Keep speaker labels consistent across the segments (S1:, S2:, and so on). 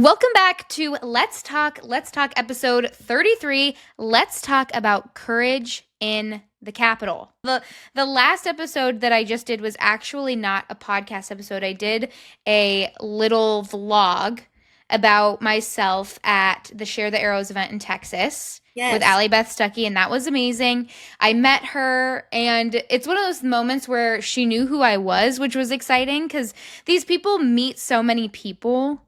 S1: Welcome back to Let's Talk episode 33. Let's talk about courage in the Capitol. The last episode that I just did was actually not a podcast episode. I did a little vlog about myself at the Share the Arrows event in Texas with
S2: Yes.
S1: Allie Beth Stuckey, and that was amazing. I met her, and it's one of those moments where she knew who I was, which was exciting because these people meet so many people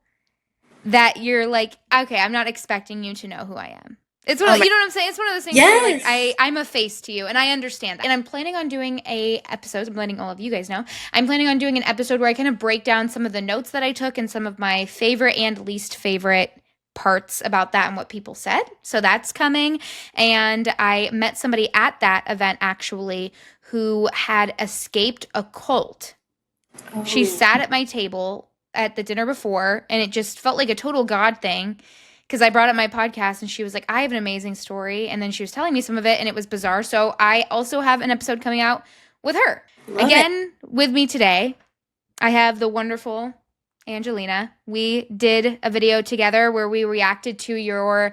S1: that you're like, okay, I'm not expecting you to know who I am. It's one
S2: Oh
S1: of,
S2: my.
S1: you know what I'm saying? It's one of those things where you're like,
S2: Yes.
S1: I'm a face to you, and I understand that. And I'm planning on doing a episode. I'm letting all of you guys know. I'm planning on doing an episode where I kind of break down some of the notes that I took and some of my favorite and least favorite parts about that and what people said. So that's coming. And I met somebody at that event actually who had escaped a cult. She
S2: Oh,
S1: sat at my table at the dinner before, and it just felt like a total God thing because I brought up my podcast and she was like, I have an amazing story. And then she was telling me some of it, and it was bizarre. So I also have an episode coming out with her.
S2: love it.
S1: Again, with me today, I have the wonderful Angelina. We did a video together where we reacted to your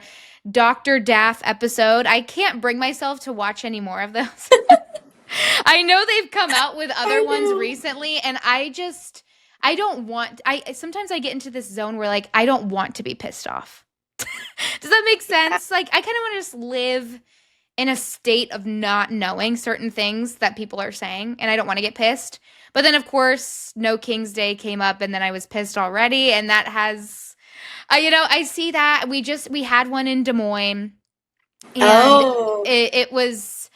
S1: Dr. Daff episode. I can't bring myself to watch any more of those. I know they've come out with
S2: I
S1: other ones
S2: know.
S1: recently, and I don't want, sometimes I get into this zone where like, I don't want to be pissed off. Does that make
S2: Yeah.
S1: sense? Like, I kind of want to just live in a state of not knowing certain things that people are saying, and I don't want to get pissed. But then, of course, No King's Day came up, and then I was pissed already, and that has, I see that. We had one in Des Moines, and
S2: Oh,
S1: it was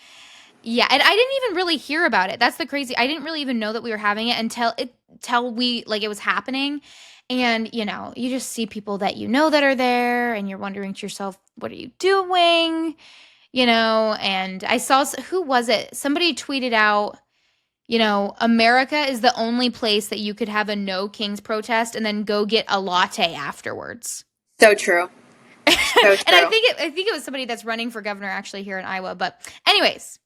S1: yeah, and I didn't even really hear about it. That's the crazy. I didn't really even know that we were having it until we like it was happening. And you just see people that you know that are there and you're wondering to yourself, what are you doing? And I saw who was it? Somebody tweeted out, America is the only place that you could have a no kings protest and then go get a latte afterwards.
S2: so true. So
S1: And I
S2: true.
S1: think it was somebody that's running for governor actually here in Iowa. But anyways,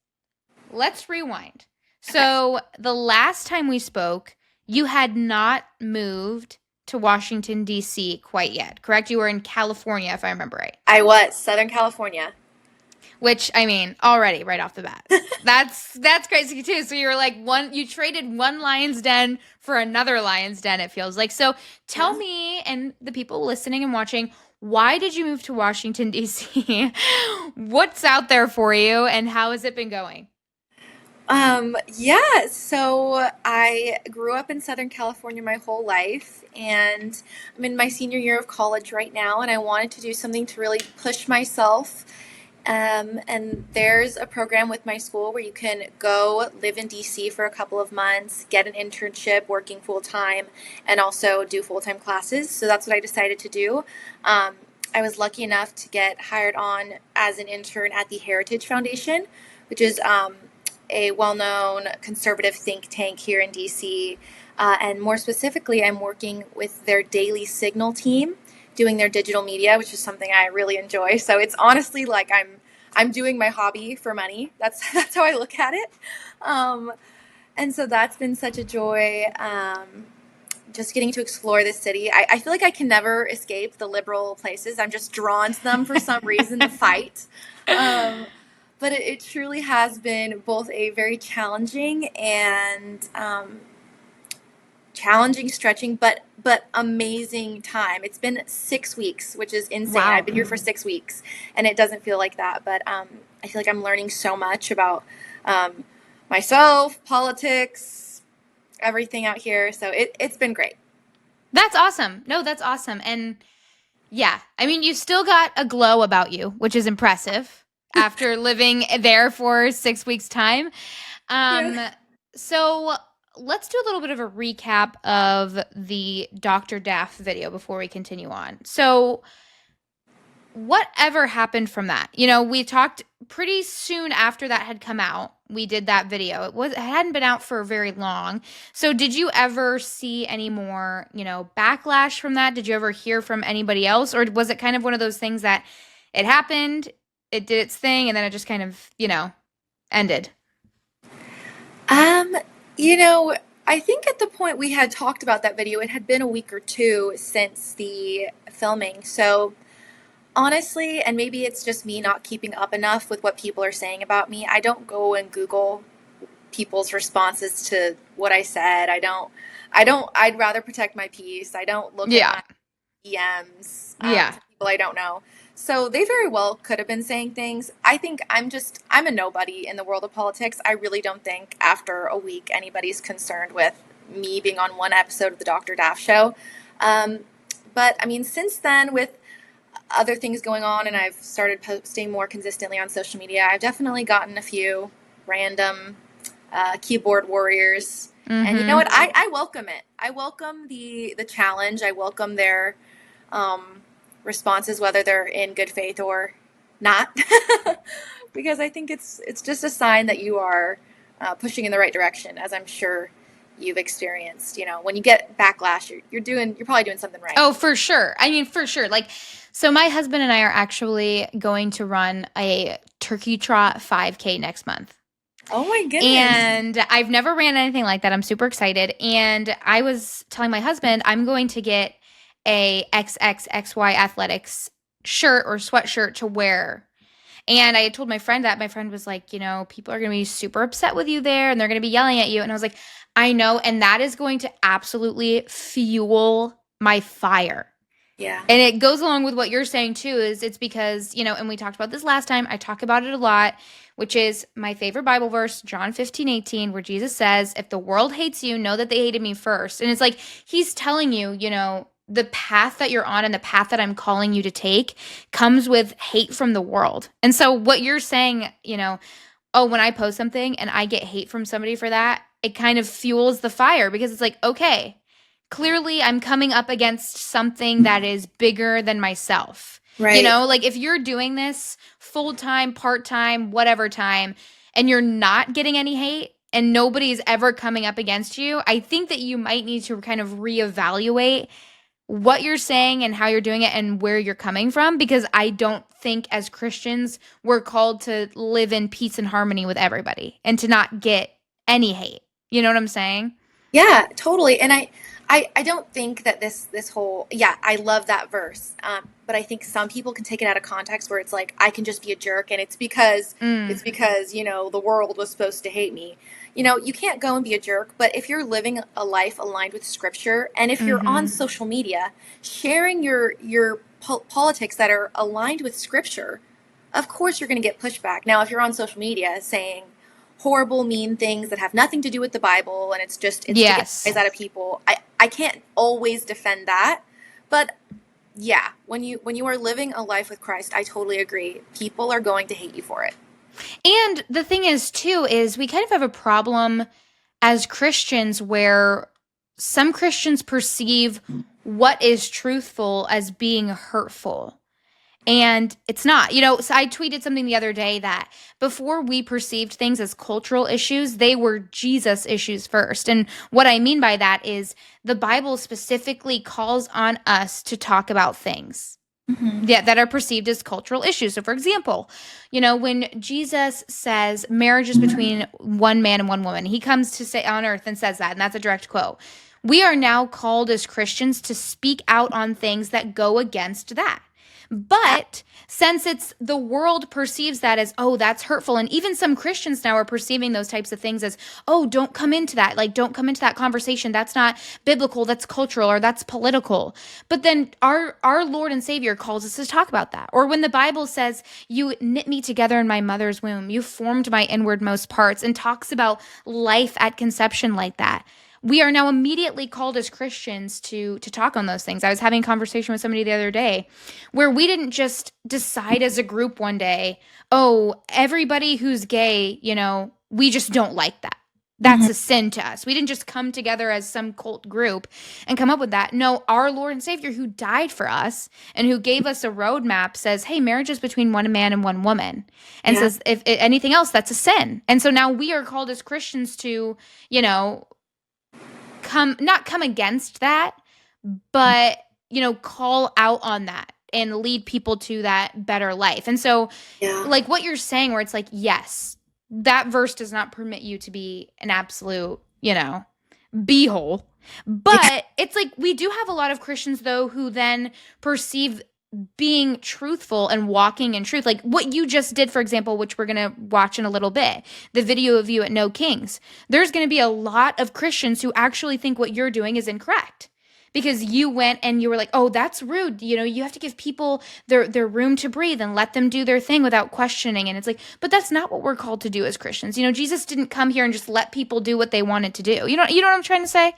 S1: let's rewind.
S2: Okay.
S1: So, the last time we spoke, you had not moved to Washington, D.C. quite yet, correct? You were in California, if I remember right.
S2: I was Southern California.
S1: Which, I mean, already right off the bat. That's crazy too. So you were like you traded one lion's den for another lion's den, it feels like. So tell
S2: Yeah.
S1: me and the people listening and watching, why did you move to Washington, D.C.? What's out there for you and how has it been going?
S2: Yeah, so I grew up in Southern California my whole life, and I'm in my senior year of college right now, and I wanted to do something to really push myself. And there's a program with my school where you can go live in DC for a couple of months, get an internship working full time, and also do full time classes. So that's what I decided to do. Um, I was lucky enough to get hired on as an intern at the Heritage Foundation, which is a well known conservative think tank here in DC. And more specifically, I'm working with their Daily Signal team doing their digital media, which is something I really enjoy. So it's honestly like I'm doing my hobby for money. That's that's how I look at it. Um, and so that's been such a joy. Just getting to explore this city. I feel like I can never escape the liberal places. I'm just drawn to them for some reason to fight. Um, but it truly has been both a very challenging and challenging, stretching, but amazing time. It's been 6 weeks, which is insane. I've
S1: Wow.
S2: been here for 6 weeks, and it doesn't feel like that. But I feel like I'm learning so much about um, myself, politics, everything out here. So it's been great.
S1: That's awesome. No, that's awesome. And yeah, I mean, you still got a glow about you, which is impressive after living there for 6 weeks' time.
S2: Yeah.
S1: Um, so let's do a little bit of a recap of the Dr. Daff video before we continue on. So, whatever happened from that? We talked pretty soon after that had come out. We did that video. It hadn't been out for very long. So did you ever see any more, backlash from that? Did you ever hear from anybody else, or was it kind of one of those things that it happened, it did its thing, and then it just kind of, ended?
S2: Um, you know. I think at the point we had talked about that video, it had been a week or two since the filming. So honestly, and maybe it's just me not keeping up enough with what people are saying about me, I don't go and Google people's responses to what I said. I'd rather protect my peace. I don't look at
S1: Yeah.
S2: my DMs
S1: Yeah.
S2: from people I don't know. So they very well could have been saying things. I think I'm a nobody in the world of politics. I really don't think after a week anybody's concerned with me being on one episode of the Dr. Daff show. Um, but I mean, since then, with other things going on and I've started posting more consistently on social media, I've definitely gotten a few random keyboard warriors. And you know
S1: Mm-hmm.
S2: what? I welcome it. I welcome the challenge. I welcome their um, responses, whether they're in good faith or not, because I think it's just a sign that you are pushing in the right direction, as I'm sure you've experienced. You know, when you get backlash, you're probably doing something right.
S1: Oh, for sure. I mean, for sure. Like, so my husband and I are actually going to run a turkey trot 5K next month.
S2: Oh my goodness.
S1: And I've never ran anything like that. I'm super excited. And I was telling my husband I'm going to get a XXXY athletics shirt or sweatshirt to wear. And I had told my friend that. My friend was like, people are going to be super upset with you there and they're going to be yelling at you. And I was like, I know. And that is going to absolutely fuel my fire.
S2: Yeah.
S1: And it goes along with what you're saying too, is it's because, and we talked about this last time, I talk about it a lot, which is my favorite Bible verse, John 15:18, where Jesus says, if the world hates you, know that they hated me first. And it's like, he's telling you, the path that you're on and the path that I'm calling you to take comes with hate from the world. And so what you're saying, oh, when I post something and I get hate from somebody for that, it kind of fuels the fire because it's like, okay, clearly I'm coming up against something that is bigger than myself.
S2: Right.
S1: Like if you're doing this full time, part time, whatever time, and you're not getting any hate and nobody's ever coming up against you, I think that you might need to kind of reevaluate what you're saying and how you're doing it and where you're coming from, because I don't think as Christians we're called to live in peace and harmony with everybody and to not get any hate. You know what I'm saying?
S2: Yeah, totally. And I don't think that this whole yeah, I love that verse. But I think some people can take it out of context where it's like I can just be a jerk, and
S1: Mm,
S2: it's because the world was supposed to hate me. You can't go and be a jerk, but if you're living a life aligned with Scripture, and if you're on
S1: mm-hmm.
S2: social media sharing your politics that are aligned with Scripture, of course you're going to get pushback. Now, if you're on social media saying horrible, mean things that have nothing to do with the Bible, and it's to get rise
S1: Yes.
S2: out of people. I can't always defend that, but yeah, when you are living a life with Christ, I totally agree. People are going to hate you for it.
S1: And the thing is, too, is we kind of have a problem as Christians where some Christians perceive what is truthful as being hurtful. And it's not. So I tweeted something the other day that before we perceived things as cultural issues, they were Jesus issues first. And what I mean by that is the Bible specifically calls on us to talk about things
S2: Hmm.
S1: that are perceived as cultural issues. So, for example, when Jesus says marriage is between one man and one woman, he comes to say on earth and says that, and that's a direct quote. We are now called as Christians to speak out on things that go against that.
S2: Yeah.
S1: But since it's the world perceives that as, oh, that's hurtful. And even some Christians now are perceiving those types of things as, oh, don't come into that. Like, don't come into that conversation. That's not biblical. That's cultural or that's political. But then our Lord and Savior calls us to talk about that. Or when the Bible says, you knit me together in my mother's womb, you formed my inwardmost parts, and talks about life at conception like that, we are now immediately called as Christians to talk on those things. I was having a conversation with somebody the other day where we didn't just decide as a group one day, oh, everybody who's gay, we just don't like that. That's
S2: Hmm.
S1: a sin to us. We didn't just come together as some cult group and come up with that. No, our Lord and Savior who died for us and who gave us a roadmap says, hey, marriage is between one man and one woman. And
S2: Yeah.
S1: says, if anything else, that's a sin. And so now we are called as Christians to, you know, not come against that, but call out on that and lead people to that better life. And so
S2: Yeah.
S1: like what you're saying where it's like, yes, that verse does not permit you to be an absolute, beehole.
S2: Yeah.
S1: But it's like we do have a lot of Christians though who then perceive being truthful and walking in truth, like what you just did, for example, which we're going to watch in a little bit, the video of you at No Kings. There's going to be a lot of Christians who actually think what you're doing is incorrect because you went and you were like, oh, that's rude. You know, you have to give people their room to breathe and let them do their thing without questioning. And it's like, but that's not what we're called to do as Christians. You know, Jesus didn't come here and just let people do what they wanted to do. You know what I'm trying to say?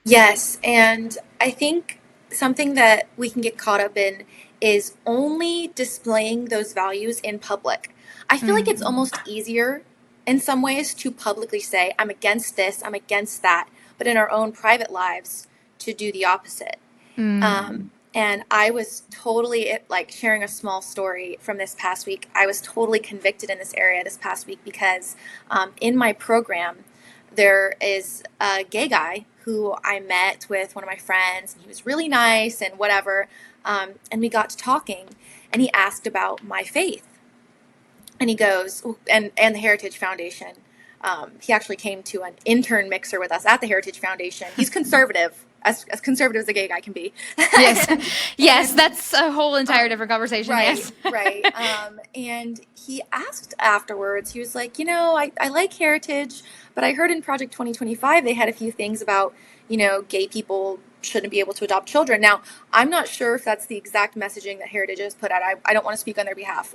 S2: Yes, and I think something that we can get caught up in is only displaying those values in public. I feel like it's
S1: Mm,
S2: almost easier in some ways to publicly say, I'm against this, I'm against that, but in our own private lives to do the opposite.
S1: mm,
S2: And I was totally, like, sharing a small story from this past week. I was totally convicted in this area this past week because in my program, there is a gay guy who I met with one of my friends, and he was really nice and whatever. And we got to talking, and he asked about my faith. And he goes, and the Heritage Foundation. He actually came to an intern mixer with us at the Heritage Foundation. He's conservative, as conservative as a gay guy can be.
S1: yes.
S2: and,
S1: Yes,
S2: and
S1: that's a whole entire different conversation.
S2: right,
S1: Yes.
S2: right. And he asked afterwards, he was like, I like Heritage, but I heard in Project 2025 they had a few things about, gay people shouldn't be able to adopt children. Now, I'm not sure if that's the exact messaging that Heritage has put out. I don't want to speak on their behalf.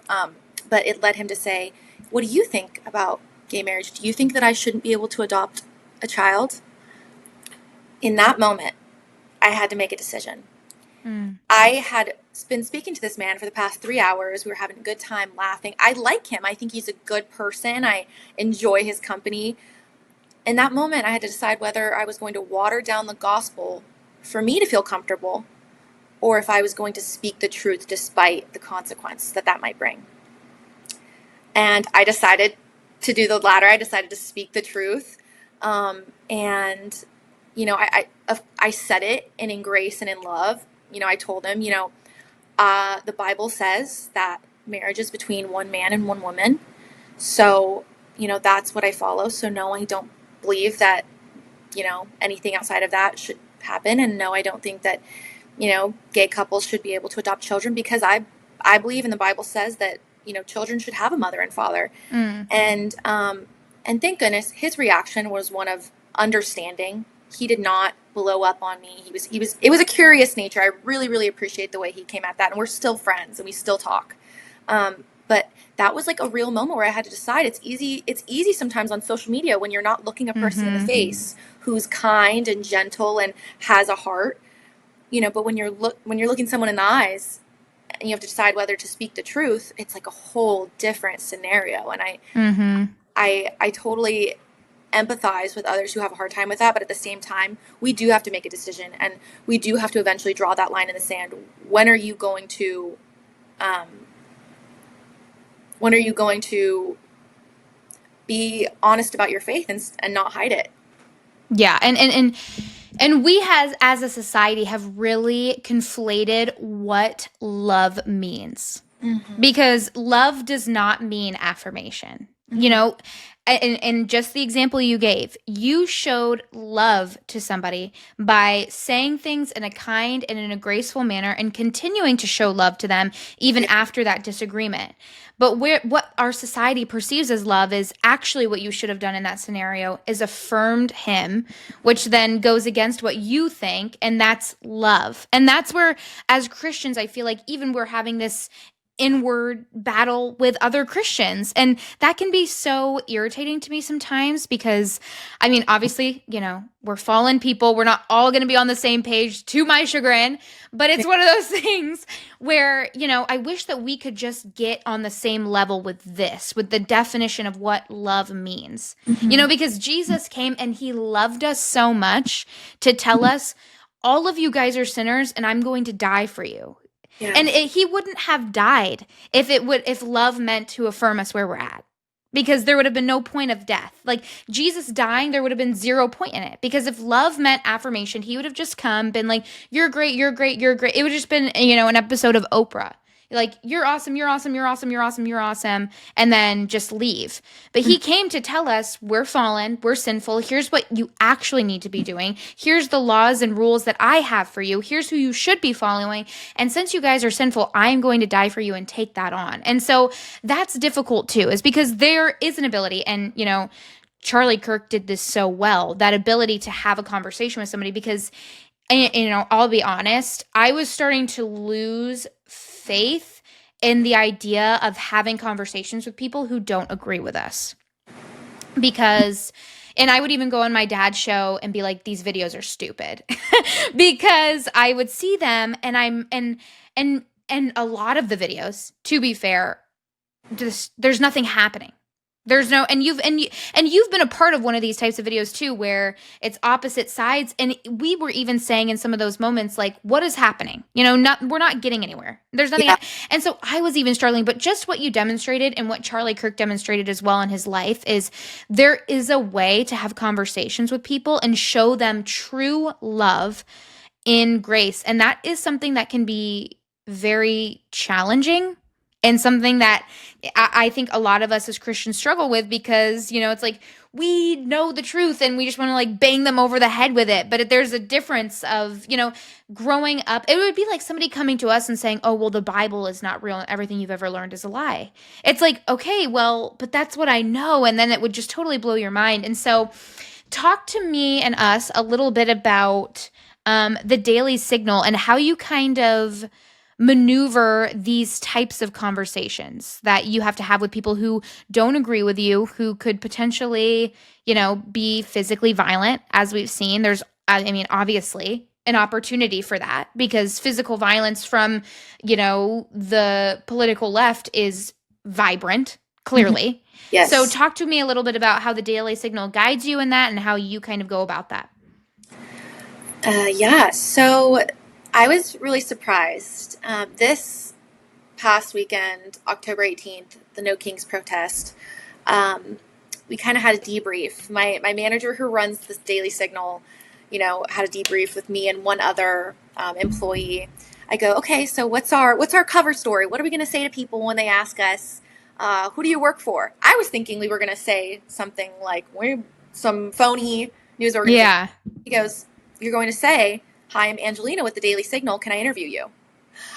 S2: But it led him to say, what do you think about gay marriage? Do you think that I shouldn't be able to adopt a child? In that moment, I had to make a decision.
S1: Mm,
S2: I had been speaking to this man for the past 3 hours. We were having a good time laughing. I like him. I think he's a good person. I enjoy his company. In that moment, I had to decide whether I was going to water down the gospel for me to feel comfortable or if I was going to speak the truth despite the consequence that that might bring. And I decided to do the latter. I decided to speak the truth. And, I said it and in grace and in love. I told him, the Bible says that marriage is between one man and one woman. So, that's what I follow. So, no, I don't believe that, anything outside of that should happen. And no, I don't think that, gay couples should be able to adopt children because I believe in the Bible says that, children should have a mother and father.
S1: mm.
S2: And thank goodness his reaction was one of understanding. He did not blow up on me. It was a curious nature. I really, really appreciate the way he came at that. And we're still friends and we still talk. But that was like a real moment where I had to decide. It's easy sometimes on social media when you're not looking a person in the
S1: Mm-hmm.
S2: face who's kind and gentle and has a heart, but when you're looking someone in the eyes and you have to decide whether to speak the truth, it's like a whole different scenario. And
S1: Mm-hmm.
S2: I totally empathize with others who have a hard time with that, but at the same time, we do have to make a decision, and we do have to eventually draw that line in the sand. When are you going to, um, when are you going to be honest about your faith and not hide it?
S1: Yeah, and we as a society have really conflated what love means.
S2: Mm-hmm.
S1: Because love does not mean affirmation. You
S2: Mm-hmm.
S1: know, and just the example you gave, you showed love to somebody by saying things in a kind and in a graceful manner and continuing to show love to them even
S2: Yeah.
S1: after that disagreement. But what our society perceives as love is actually what you should have done in that scenario is affirmed him, which then goes against what you think, and that's love. And that's where, as Christians, I feel like even we're having this inward battle with other Christians. And that can be so irritating to me sometimes because, I mean, obviously, we're fallen people. We're not all going to be on the same page to my chagrin, but it's one of those things where, I wish that we could just get on the same level with the definition of what love means.
S2: Mm-hmm.
S1: Because Jesus came and he loved us so much to tell us, all of you guys are sinners and I'm going to die for you. And
S2: Yes.
S1: he wouldn't have died if love meant to affirm us where we're at. Because there would have been no point of death. Like Jesus dying, there would have been zero point in it. Because if love meant affirmation, he would have just come, been like, you're great, you're great, you're great. It would have just been, an episode of Oprah. like, you're awesome, you're awesome, you're awesome, you're awesome, you're awesome, and then just leave. But he came to tell us we're fallen, we're sinful. Here's what you actually need to be doing. Here's the laws and rules that I have for you. Here's who you should be following. And since you guys are sinful, I'm going to die for you and take that on. And so that's difficult too, is because there is an ability, and Charlie Kirk did this so well, that ability to have a conversation with somebody. Because, and, I'll be honest, I was starting to lose faith in the idea of having conversations with people who don't agree with us. Because, and I would even go on my dad's show and be like, these videos are stupid. Because I would see them, and and a lot of the videos, to be fair, just there's nothing happening. There's no, and you've been a part of one of these types of videos too, where it's opposite sides, and we were even saying in some of those moments, like, what is happening? We're not getting anywhere. There's nothing,
S2: Yeah.
S1: and so I was even struggling. But just what you demonstrated, and what Charlie Kirk demonstrated as well in his life, is there is a way to have conversations with people and show them true love in grace, and that is something that can be very challenging, and something that I think a lot of us as Christians struggle with, because it's like we know the truth and we just want to like bang them over the head with it. But there's a difference of growing up. It would be like somebody coming to us and saying, oh, well, the Bible is not real and everything you've ever learned is a lie. It's like, okay, well, but that's what I know. And then it would just totally blow your mind. And so talk to me and us a little bit about the Daily Signal and how you kind of maneuver these types of conversations that you have to have with people who don't agree with you, who could potentially, be physically violent, as we've seen. There's, I mean, obviously an opportunity for that, because physical violence from, the political left is vibrant,
S2: Mhm.
S1: clearly. So
S2: Yes.
S1: talk to me a little bit about how the Daily Signal guides you in that, and how you kind of go about that.
S2: Yeah. So I was really surprised. This past weekend, October 18th, the No Kings protest, we kind of had a debrief. My manager who runs this Daily Signal, had a debrief with me and one other employee. I go, okay, so what's our cover story? What are we going to say to people when they ask us, who do you work for? I was thinking we were going to say something like, we're some phony news organization.
S1: Yeah.
S2: He goes, you're going to say, hi, I'm Angelina with the Daily Signal. Can I interview you?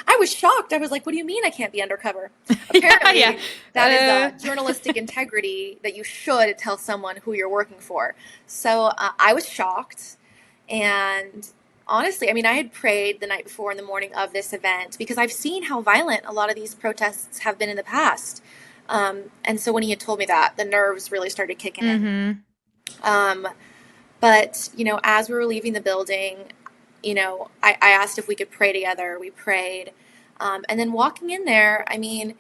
S2: I was shocked. I was like, what do you mean I can't be undercover?
S1: Yeah, yeah.
S2: Apparently, that is a journalistic integrity that you should tell someone who you're working for. So I was shocked. And honestly, I mean, I had prayed the night before in the morning of this event, because I've seen how violent a lot of these protests have been in the past. And so when he had told me that, the nerves really started kicking in.
S1: Mm-hmm.
S2: Um, but, as we were leaving the building, I asked if we could pray together. We prayed. And then walking in there, I mean,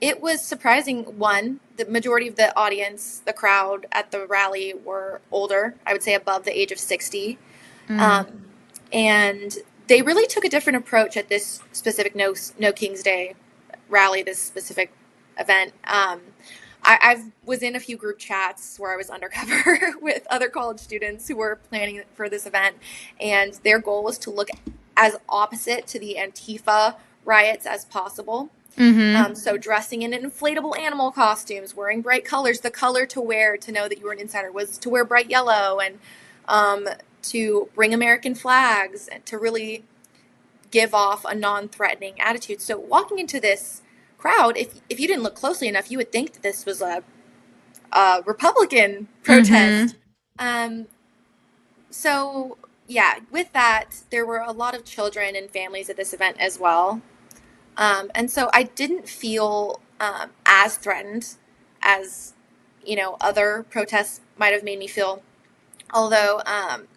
S2: it was surprising. One, the majority of the audience, the crowd at the rally, were older, I would say above the age of 60.
S1: Mm.
S2: Um, and they really took a different approach at this specific No King's Day rally, this specific event. I was in a few group chats where I was undercover with other college students who were planning for this event, and their goal was to look as opposite to the Antifa riots as possible.
S1: Mm-hmm.
S2: So dressing in inflatable animal costumes, wearing bright colors. The color to wear to know that you were an insider was to wear bright yellow, and to bring American flags, and to really give off a non-threatening attitude. So walking into this crowd, if you didn't look closely enough, you would think that this was a Republican
S1: Mm-hmm.
S2: protest. Um, so yeah, with that, there were a lot of children and families at this event as well. And so I didn't feel as threatened as, other protests might have made me feel. Although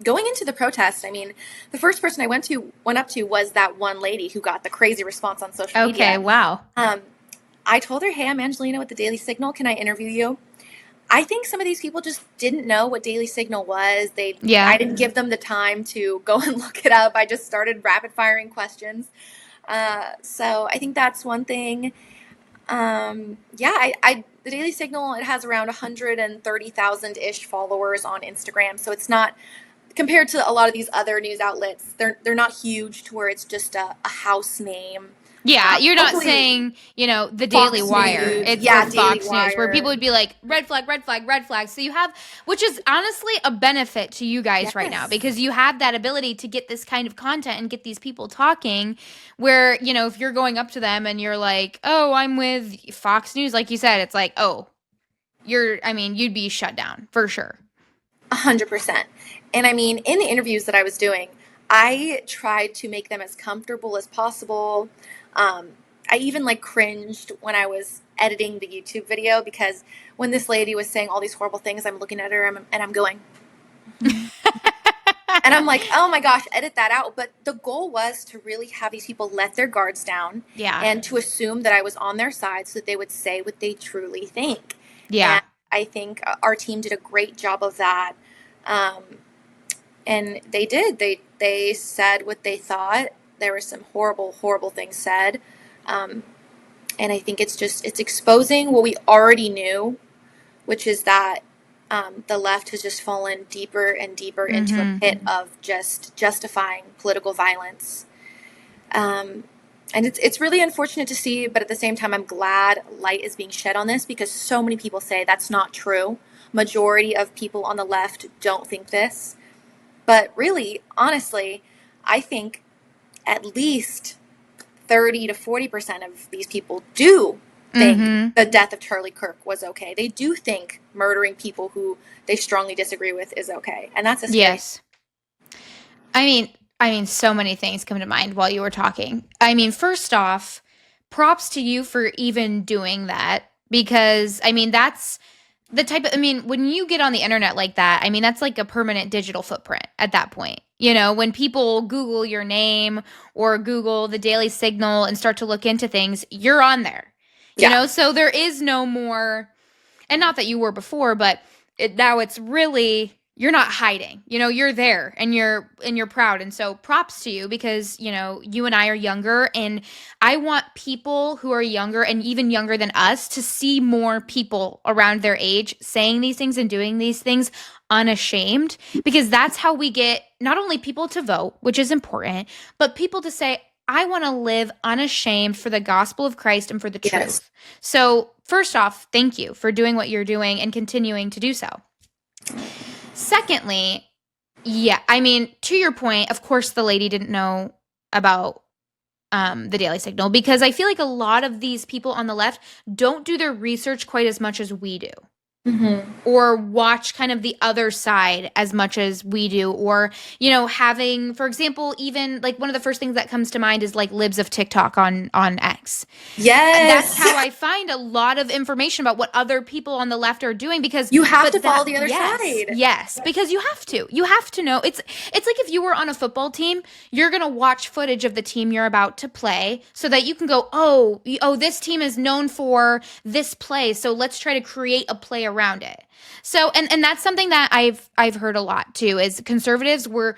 S2: going into the protest, I mean, the first person I went up to was that one lady who got the crazy response on social
S1: Okay,
S2: media.
S1: wow.
S2: Um, I told her, "Hey, I'm Angelina with the Daily Signal. Can I interview you?" I think some of these people just didn't know what Daily Signal was. I
S1: Yeah.
S2: didn't give them the time to go and look it up. I just started rapid firing questions. So I think that's one thing. Yeah, the Daily Signal, it has around 130,000 ish followers on Instagram. So it's not, compared to a lot of these other news outlets, they're not huge to where it's just a house name.
S1: Yeah, you're not
S2: Hopefully,
S1: saying, the Daily
S2: Fox
S1: Wire.
S2: News,
S1: It's or
S2: yeah, Daily
S1: Fox News, where people
S2: Wire.
S1: would be like, red flag, red flag, red flag. So you have, which is honestly a benefit to you guys right now
S2: Yes.
S1: because you have that ability to get this kind of content and get these people talking. Where, if you're going up to them and you're like, oh, I'm with Fox News, like you said, it's like, oh, you'd be shut down for sure.
S2: 100%. And I mean, in the interviews that I was doing, I tried to make them as comfortable as possible. Um, I even like cringed when I was editing the YouTube video because when this lady was saying all these horrible things, I'm looking at her and I'm going, "Mhm." And I'm like, oh my gosh, edit that out. But the goal was to really have these people let their guards down
S1: Yeah.
S2: and to assume that I was on their side so that they would say what they truly think.
S1: Yeah.
S2: And I think our team did a great job of that. Um, and they did. They said what they thought. There were some horrible, horrible things said. Um, and I think it's exposing what we already knew, which is that the left has just fallen deeper and deeper into a
S1: Mm-hmm.
S2: pit of just justifying political violence. Um, and it's really unfortunate to see, but at the same time, I'm glad light is being shed on this because so many people say that's not true. Majority of people on the left don't think this, but really, honestly, I think at least 30 to 40% of these people do think
S1: Mm-hmm.
S2: the death of Charlie Kirk was okay. They do think murdering people who they strongly disagree with is okay. And that's a scary.
S1: Yes. I mean, so many things come to mind while you were talking. I mean, first off, props to you for even doing that because, that's the type of, when you get on the internet like that, that's like a permanent digital footprint at that point. When people Google your name or Google the Daily Signal and start to look into things, you're on there.
S2: Yeah.
S1: So there is no more, and not that you were before, but now it's really you're not hiding. You're there and you're proud. And so props to you because, you and I are younger and I want people who are younger and even younger than us to see more people around their age saying these things and doing these things unashamed because that's how we get not only people to vote, which is important, but people to say I want to live unashamed for the gospel of Christ and for the
S2: Yes.
S1: truth. So, first off, thank you for doing what you're doing and continuing to do so. Secondly, yeah, to your point, of course, the lady didn't know about the Daily Signal because I feel like a lot of these people on the left don't do their research quite as much as we do
S2: Mm-hmm.
S1: or watch kind of the other side as much as we do or having for example even like one of the first things that comes to mind is like libs of TikTok on X. That's
S2: Yes.
S1: how I find a lot of information about what other people on the left are doing because
S2: You have to
S1: but
S2: follow
S1: that
S2: the other
S1: yes,
S2: side.
S1: yes, because you have to know it's like if you were on a football team, you're going to watch footage of the team you're about to play so that you can go, "Oh, this team is known for this play, so let's try to create a play around it." So and that's something that I've heard a lot too is conservatives were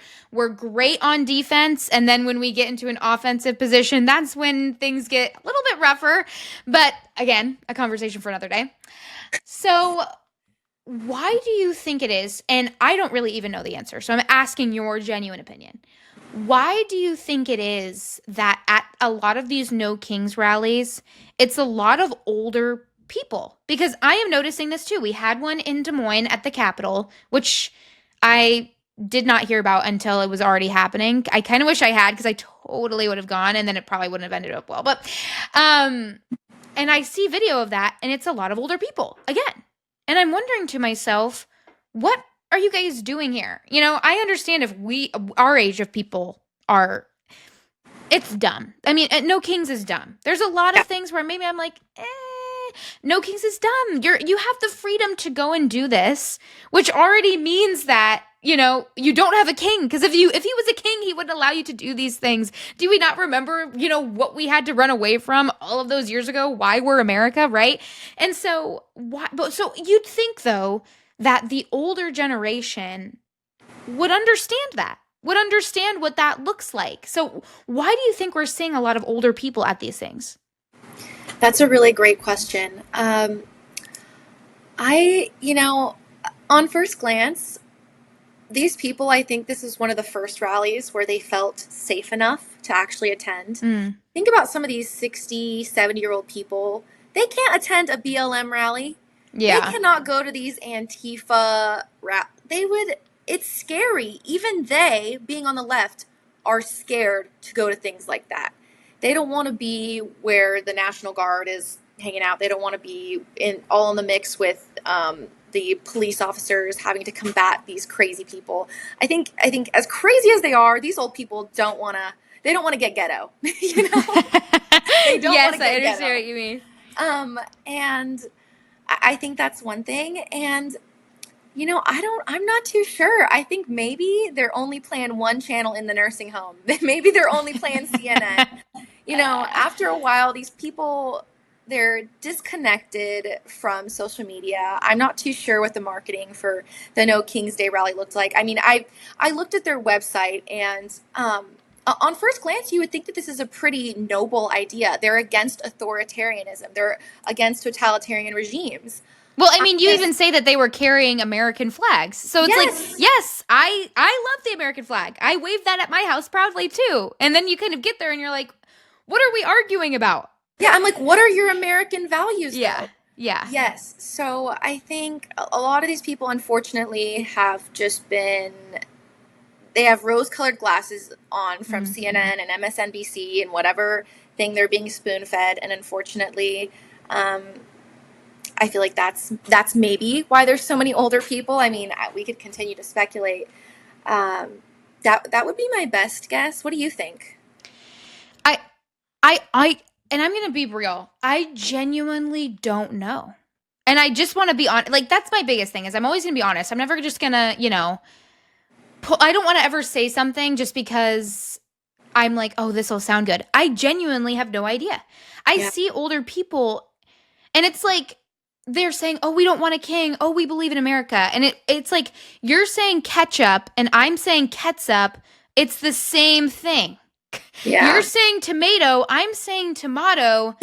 S1: great on defense and then when we get into an offensive position, that's when things get a little bit rougher. But again, a conversation for another day. So, why do you think it is? And I don't really even know the answer. So, I'm asking your genuine opinion. Why do you think it is that at a lot of these No Kings rallies, it's a lot of older people? Because I am noticing this too. We had one in Des Moines at the Capitol, which I did not hear about until it was already happening. I kind of wish I had because I totally would have gone and then it probably wouldn't have ended up well. But um and I see video of that, and it's a lot of older people again. And I'm wondering to myself, what are you guys doing here? I understand if our age of people are, it's dumb. No Kings is dumb. There's a lot
S2: Yeah.
S1: of things where maybe I'm like, No Kings is dumb. You have the freedom to go and do this, which already means that you don't have a king because if he was a king, he wouldn't allow you to do these things. Do we not remember what we had to run away from all of those years ago? Why we're America, right? And so why? But so you'd think though that the older generation would understand that. Would understand what that looks like. So, why do you think we're seeing a lot of older people at these things?
S2: That's a really great question. On first glance, these people, I think this is one of the first rallies where they felt safe enough to actually attend
S1: Mm.
S2: think about some of these 60, 70-year-old people. They can't attend a BLM rally. They
S1: Yeah.
S2: cannot go to these Antifa rap. They would, it's scary. Even they, being on the left, are scared to go to things like that. They don't want to be where the National Guard is hanging out. They don't want to be in all in the mix with the police officers having to combat these crazy people. I think as crazy as they are, these old people don't want to. They don't want to get ghetto. you know, they don't want
S1: Yes,
S2: to
S1: I
S2: get
S1: understand
S2: ghetto.
S1: what you mean.
S2: And I think that's one thing. And I'm not too sure. I think maybe they're only playing one channel in the nursing home. Maybe they're only playing CNN. After a while, these people, they're disconnected from social media. I'm not too sure what the marketing for the No King's Day rally looked like. I mean, I looked at their website, and on first glance, you would think that this is a pretty noble idea. They're against authoritarianism. They're against totalitarian regimes.
S1: Well, I
S2: I
S1: mean, you even
S2: just
S1: say that they were carrying American flags. So it's like,
S2: Yes.
S1: yes, I love the American flag. I wave that at my house proudly too. And then you kind of get there and you're like, what are we arguing about?
S2: Yeah, I'm like, what are your American values,
S1: Yeah.
S2: though?
S1: Yeah.
S2: Yes. So I think a lot of these people, unfortunately, have just been, they have rose colored glasses on from
S1: Mhm.
S2: CNN and MSNBC and whatever thing they're being spoon fed. And unfortunately, um, I feel like that's maybe why there's so many older people. I mean, we could continue to speculate. Um, that would be my best guess. What do you think?
S1: I I and I'm going to be real. I genuinely don't know. And I just want to be on like that's my biggest thing is I'm always going to be honest. I'm never just going to, I don't want to ever say something just because I'm like, "Oh, this will sound good." I genuinely have no idea. I
S2: Yeah.
S1: see older people and it's like they're saying, "Oh, we don't want a king. Oh, we believe in America." And it's like you're saying ketchup and I'm saying ketchup. It's the same thing. You're
S2: Yeah.
S1: saying tomato, I'm saying tomato,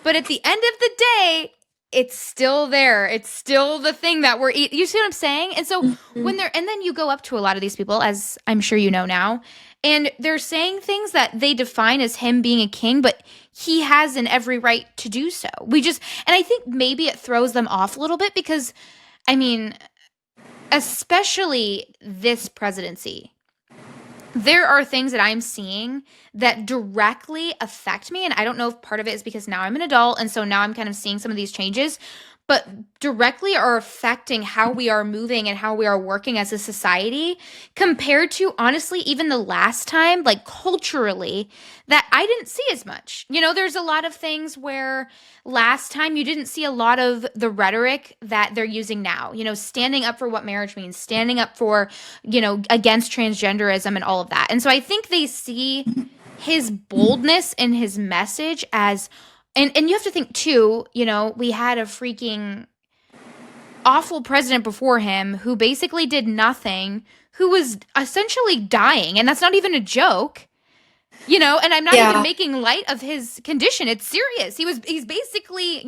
S1: but at the end of the day, it's still there. It's still the thing that we're eating. You see what I'm saying? And so
S2: Mhm.
S1: and then you go up to a lot of these people, as I'm sure you know now, and they're saying things that they define as him being a king, but he has in every right to do so. And I think maybe it throws them off a little bit because, I mean, especially this presidency there are things that I'm seeing that directly affect me. And I don't know if part of it is because now I'm an adult. And so now I'm kind of seeing some of these changes, but directly are affecting how we are moving and how we are working as a society compared to honestly, even the last time, like culturally, that I didn't see as much. There's a lot of things where last time you didn't see a lot of the rhetoric that they're using now, standing up for what marriage means, standing up for against transgenderism and all of that. And so I think they see his boldness and his message as and you have to think too, we had a freaking awful president before him who basically did nothing, who was essentially dying, and that's not even a joke. And I'm not even
S2: Yeah.
S1: making light of his condition. It's serious. He's basically,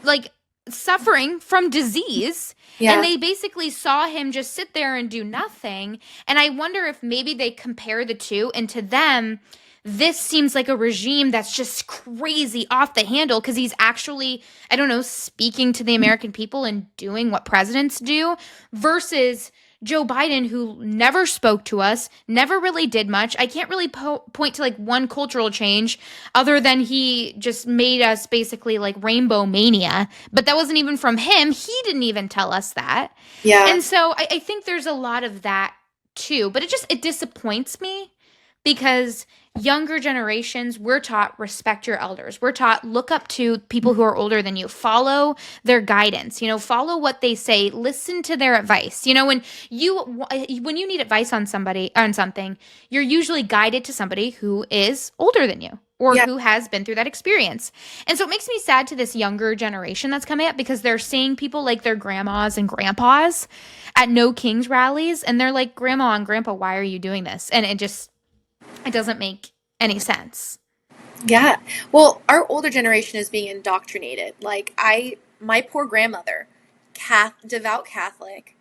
S1: like suffering from disease and
S2: Yeah.
S1: they basically saw him just sit there and do nothing and I wonder if maybe they compare the two and to them this seems like a regime that's just crazy off the handle because he's actually I don't know speaking to the American people and doing what presidents do versus Joe Biden, who never spoke to us, never really did much. I can't really point to like one cultural change other than he just made us basically like rainbow mania. But that wasn't even from him. He didn't even tell us that.
S2: Yeah.
S1: And so I think there's a lot of that too. But it disappoints me because younger generations we're taught respect your elders, we're taught look up to people who are older than you, follow their guidance, follow what they say, listen to their advice. When you need advice on something, you're usually guided to somebody who is older than you or
S2: Yeah.
S1: who has been through that experience. And so it makes me sad to this younger generation that's coming up because they're seeing people like their grandmas and grandpas at No Kings rallies and they're like, grandma and grandpa, why are you doing this? And it doesn't make any sense.
S2: Yeah. Well, our older generation is being indoctrinated. My poor grandmother, devout Catholic,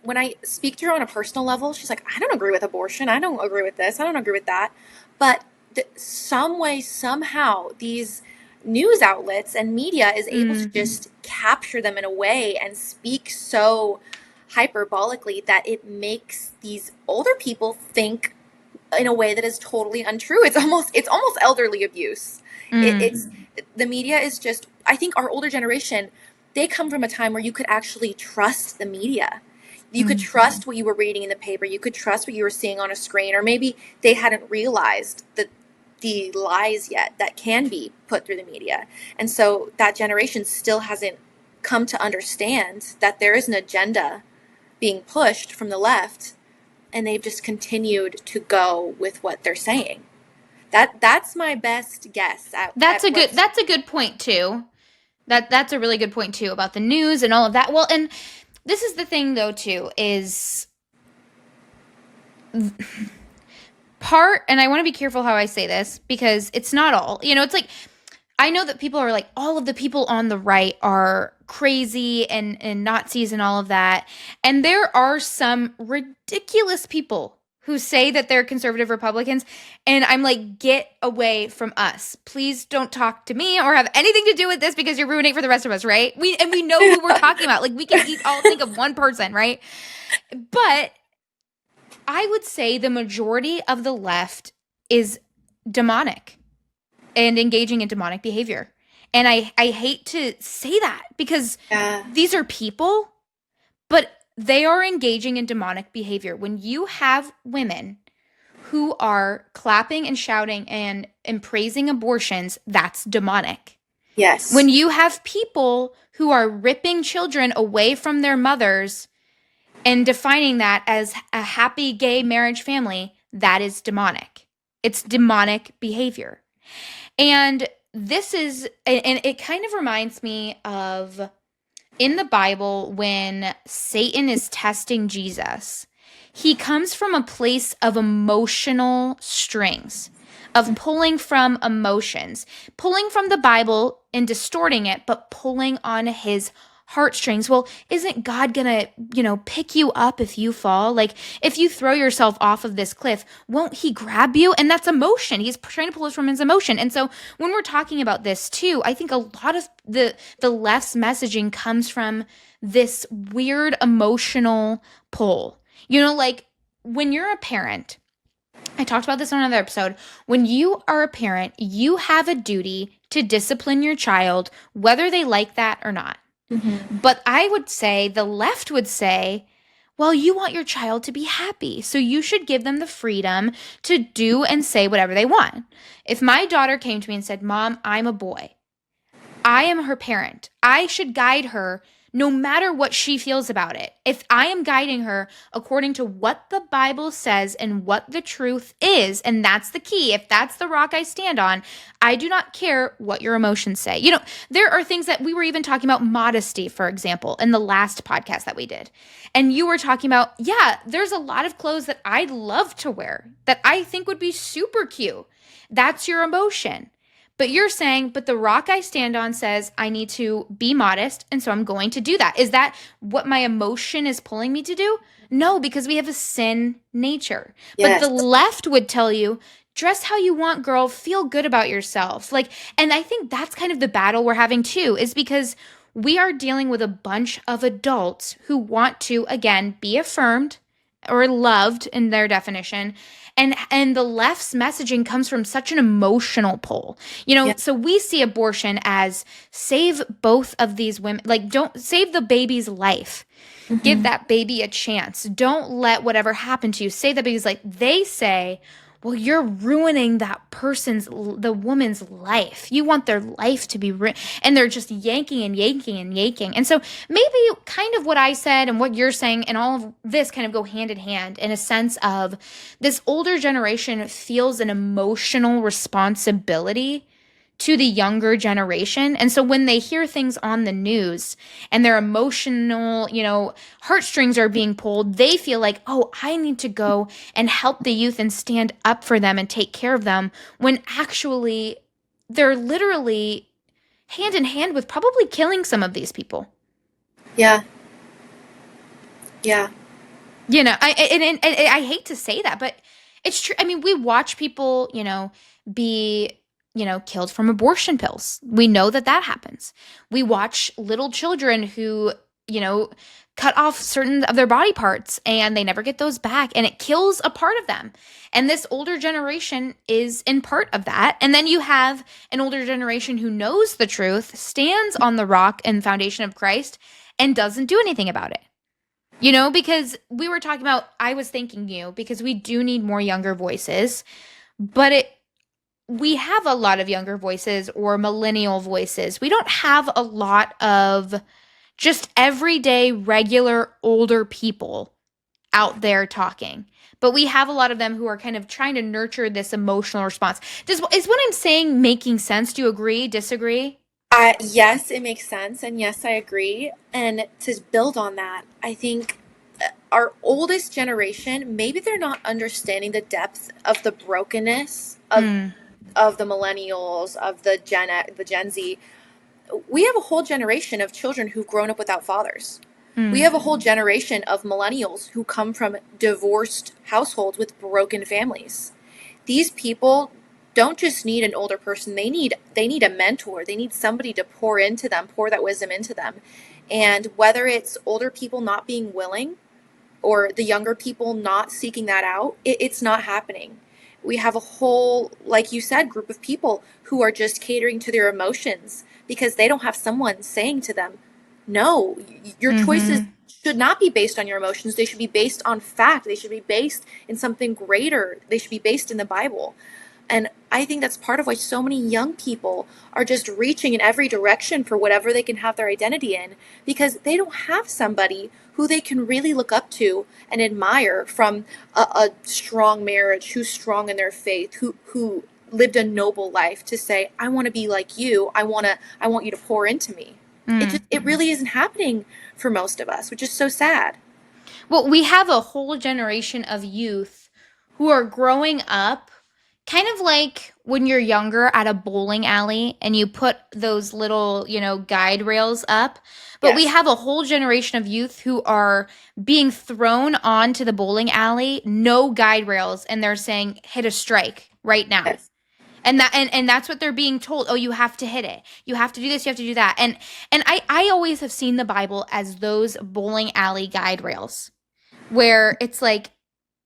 S2: when I speak to her on a personal level, she's like, I don't agree with abortion. I don't agree with this. I don't agree with that. But some way, somehow, these news outlets and media is able to
S1: Mm,
S2: just capture them in a way and speak so hyperbolically that it makes these older people think in a way that is totally untrue. It's almost elderly abuse.
S1: mm,
S2: It's the media is just. I think our older generation, they come from a time where you could actually trust the media. You could
S1: mm.
S2: trust what you were reading in the paper. You could trust what you were seeing on a screen, or maybe they hadn't realized the lies yet that can be put through the media. And so that generation still hasn't come to understand that there is an agenda being pushed from the left, and they've just continued to go with what they're saying. That's my best guess at what's.
S1: That's a good point too. That's a really good point too about the news and all of that. Well, and this is the thing though too is part, and I want to be careful how I say this because it's not all. It's like I know that people are like all of the people on the right are crazy and Nazis and all of that. And there are some ridiculous people who say that they're conservative Republicans, and I'm like, get away from us. Please don't talk to me or have anything to do with this because you're ruining it for the rest of us, right? We know who we're talking about. Like we can all think of one person, right? But I would say the majority of the left is demonic and engaging in demonic behavior. And I hate to say that because
S2: Yeah.
S1: these are people, but they are engaging in demonic behavior. When you have women who are clapping and shouting and praising abortions, that's demonic.
S2: Yes.
S1: When you have people who are ripping children away from their mothers and defining that as a happy gay marriage family, that is demonic. It's demonic behavior. And and it kind of reminds me of in the Bible when Satan is testing Jesus. He comes from a place of emotional strings, of pulling from emotions, pulling from the Bible and distorting it, but pulling on his heartstrings. Well, isn't God gonna, pick you up if you fall? Like, if you throw yourself off of this cliff, won't he grab you? And that's emotion. He's trying to pull us from his emotion. And so when we're talking about this too, I think a lot of the left's messaging comes from this weird emotional pull. Like when you're a parent, I talked about this on another episode. When you are a parent, you have a duty to discipline your child, whether they like that or not.
S2: Mm-hmm.
S1: But I would say, the left would say, well, you want your child to be happy, so you should give them the freedom to do and say whatever they want. If my daughter came to me and said, Mom, I'm a boy, I am her parent. I should guide her no matter what she feels about it. If I am guiding her according to what the Bible says and what the truth is, and that's the key, if that's the rock I stand on, I do not care what your emotions say. There are things that we were even talking about, modesty, for example, in the last podcast that we did. And you were talking about, yeah, there's a lot of clothes that I'd love to wear that I think would be super cute. That's your emotion. But you're saying, but the rock I stand on says I need to be modest, and so I'm going to do that. Is that what my emotion is pulling me to do? No, because we have a sin nature. But the
S2: Yes.
S1: left would tell you, dress how you want, girl, feel good about yourself. And I think that's kind of the battle we're having too, is because we are dealing with a bunch of adults who want to, again, be affirmed or loved in their definition, and the left's messaging comes from such an emotional pull.
S2: Yeah.
S1: So we see abortion as save both of these women, like don't save the baby's life. Give
S2: Mm-hmm.
S1: that baby a chance. Don't let whatever happen to you save that baby's life. They say, well, you're ruining the woman's life. You want their life to be ruined. And they're just yanking and yanking and yanking. And so maybe kind of what I said and what you're saying and all of this kind of go hand in hand in a sense of this older generation feels an emotional responsibility to the younger generation. And so when they hear things on the news and their emotional, heartstrings are being pulled, they feel like, oh, I need to go and help the youth and stand up for them and take care of them, when actually they're literally hand in hand with probably killing some of these people.
S2: Yeah. Yeah.
S1: I hate to say that, but It's true. I mean, we watch people, be, killed from abortion pills. We know that that happens. We watch little children who, you know, cut off certain of their body parts and they never get those back and it kills a part of them. And this older generation is in part of that. And then you have an older generation who knows the truth, stands on the rock and foundation of Christ, and doesn't do anything about it. Because we were talking about, I was thanking you because we do need more younger voices, but we have a lot of younger voices or millennial voices. We don't have a lot of just everyday, regular, older people out there talking. But we have a lot of them who are kind of trying to nurture this emotional response. Is what I'm saying making sense? Do you agree, disagree?
S2: Yes, it makes sense, and yes, I agree. And to build on that, I think our oldest generation, maybe they're not understanding the depth of the brokenness
S1: Mm,
S2: of the millennials, of the Gen Z. We have a whole generation of children who've grown up without fathers. We
S1: mm,
S2: have a whole generation of millennials who come from divorced households with broken families. These people don't just need an older person, they need a mentor. They need somebody to pour into them, pour that wisdom into them. And whether it's older people not being willing or the younger people not seeking that out, it's not happening. We have a whole, like you said, group of people who are just catering to their emotions because they don't have someone saying to them, no, your choices
S1: mm-hmm,
S2: should not be based on your emotions. They should be based on fact. They should be based in something greater. They should be based in the Bible. And I think that's part of why so many young people are just reaching in every direction for whatever they can have their identity in because they don't have somebody who they can really look up to and admire from a strong marriage, who's strong in their faith, who lived a noble life to say, I want to be like you. I want you to pour into me.
S1: mm.
S2: It really isn't happening for most of us, which is so sad.
S1: Well, we have a whole generation of youth who are growing up kind of like when you're younger at a bowling alley and you put those little, guide rails up. But we
S2: Yes.
S1: have a whole generation of youth who are being thrown onto the bowling alley, no guide rails, and they're saying, hit a strike right now.
S2: Yes.
S1: And that's what they're being told. Oh, you have to hit it. You have to do this, you have to do that. And I always have seen the Bible as those bowling alley guide rails where it's like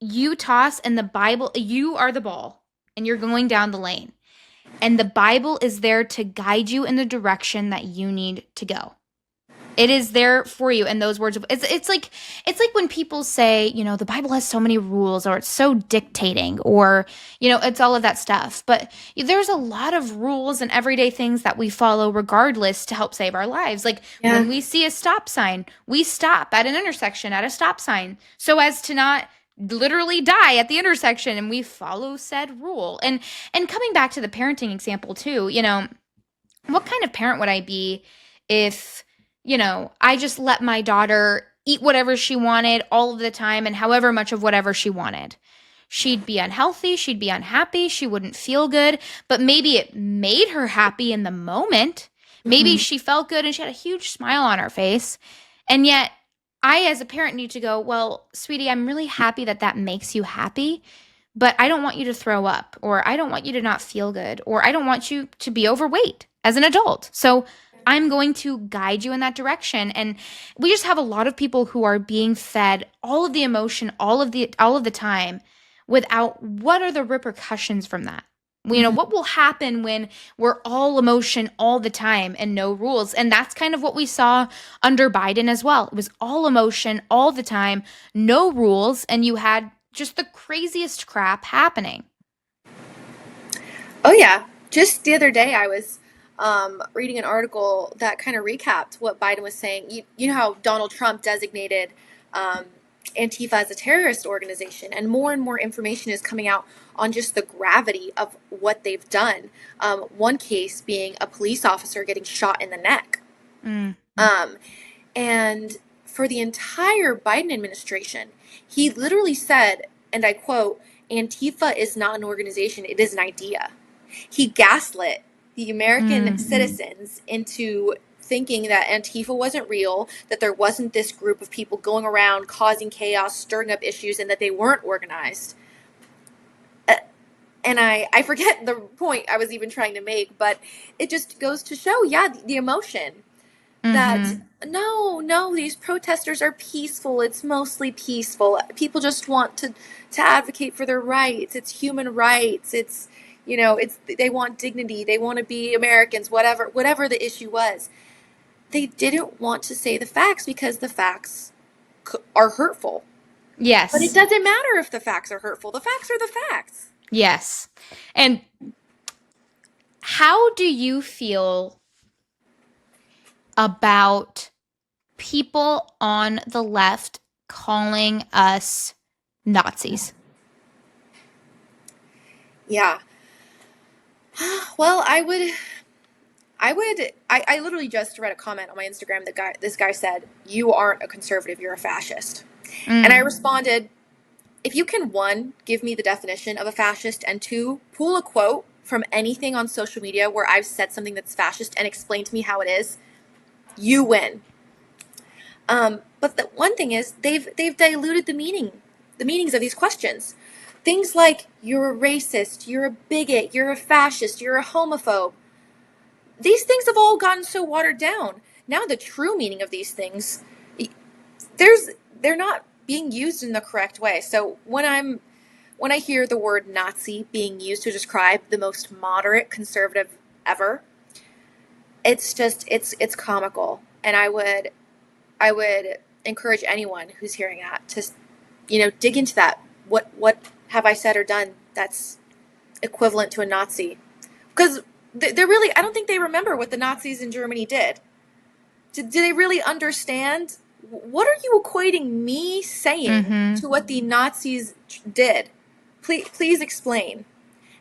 S1: you toss and the Bible, you are the ball and you're going down the lane. And the Bible is there to guide you in the direction that you need to go. It is there for you. And those words, it's like when people say, the Bible has so many rules or it's so dictating or, it's all of that stuff. But there's a lot of rules and everyday things that we follow regardless to help save our lives. Like when
S2: Yeah.
S1: we see a stop sign, we stop at an intersection at a stop sign so as to not literally die at the intersection, and we follow said rule. And coming back to the parenting example too, what kind of parent would I be if, I just let my daughter eat whatever she wanted all of the time and however much of whatever she wanted? She'd be unhealthy, she'd be unhappy, she wouldn't feel good, but maybe it made her happy in the moment. Maybe
S2: Mhm.
S1: she felt good and she had a huge smile on her face. And yet, I, as a parent, need to go, well, sweetie, I'm really happy that that makes you happy, but I don't want you to throw up, or I don't want you to not feel good, or I don't want you to be overweight as an adult. So I'm going to guide you in that direction. And we just have a lot of people who are being fed all of the emotion, all of the time without what are the repercussions from that?
S2: Mhm.
S1: What will happen when we're all emotion all the time and no rules? And that's kind of what we saw under Biden as well. It was all emotion all the time, no rules, and you had just the craziest crap happening.
S2: Oh yeah. Just the other day, I was reading an article that kind of recapped what Biden was saying. You know how Donald Trump designated um, Antifa as a terrorist organization, and more information is coming out on just the gravity of what they've done. One case being a police officer getting shot in the neck.
S1: Mm,
S2: Um, and for the entire Biden administration, he literally said, and I quote, Antifa is not an organization, it is an idea. He gaslit the American
S1: mm.
S2: citizens into thinking that Antifa wasn't real, that there wasn't this group of people going around causing chaos, stirring up issues, and that they weren't organized. And I forget the point I was even trying to make, but it just goes to show, yeah, the emotion that
S1: Mm-hmm.
S2: no, these protesters are peaceful. It's mostly peaceful. People just want to advocate for their rights. It's human rights. It's it's they want dignity. They want to be Americans. Whatever the issue was, they didn't want to say the facts because the facts are hurtful. But it
S1: Yes.
S2: doesn't matter if the facts are hurtful. The facts are the facts.
S1: Yes. And how do you feel about people on the left calling us Nazis?
S2: Yeah. Well, I literally just read a comment on my Instagram that this guy said, "You aren't a conservative, you're a fascist." And I
S1: Mm.
S2: responded, "If you can, one, give me the definition of a fascist, and two, pull a quote from anything on social media where I've said something that's fascist and explain to me how it is, you win." But the one thing is they've diluted the meanings of these questions. Things like you're a racist, you're a bigot, you're a fascist, you're a homophobe. These things have all gotten so watered down. Now the true meaning of these things, there's they're not being used in the correct way. So when I hear the word Nazi being used to describe the most moderate conservative ever, it's just it's comical. And I would encourage anyone who's hearing that to dig into that. What have I said or done that's equivalent to a Nazi? Because they're really, I don't think they remember what the Nazis in Germany did. Do they really understand? What are you equating me saying
S1: Mm-hmm.
S2: to what the Nazis did? Please explain.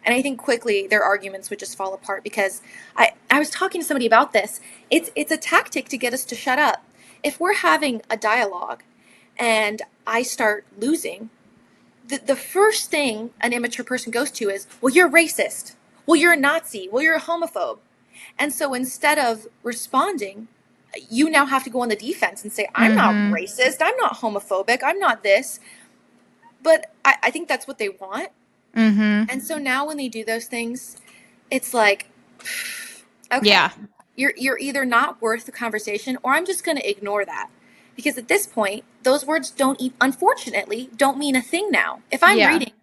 S2: And I think quickly their arguments would just fall apart because I was talking to somebody about this. It's a tactic to get us to shut up. If we're having a dialogue and I start losing, the first thing an immature person goes to is, well, you're racist. Well, you're a Nazi. Well, you're a homophobe. And so instead of responding, you now have to go on the defense and say, I'm not
S1: Mm-hmm.
S2: racist. I'm not homophobic. I'm not this. But I think that's what they want.
S1: Mm-hmm.
S2: And so now when they do those things, it's like,
S1: Yeah.
S2: okay, you're either not worth the conversation or I'm just going to ignore that. Because at this point, those words unfortunately, don't mean a thing now. If I'm
S1: Yeah.
S2: reading,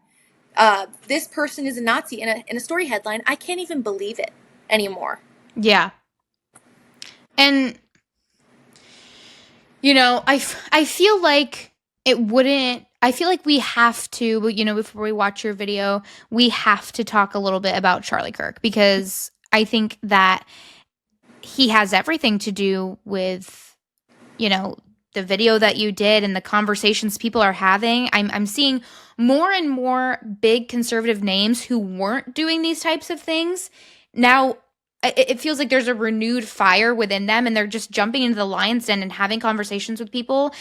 S2: this person is a Nazi in a story headline, I can't even believe it anymore.
S1: Yeah. And I feel like it wouldn't I feel like we have to, before we watch your video, we have to talk a little bit about Charlie Kirk because I think that he has everything to do with, you know, the video that you did and the conversations people are having. I'm seeing more and more big conservative names who weren't doing these types of things. Now it feels like there's a renewed fire within them and they're just jumping into the lion's den and having conversations with people.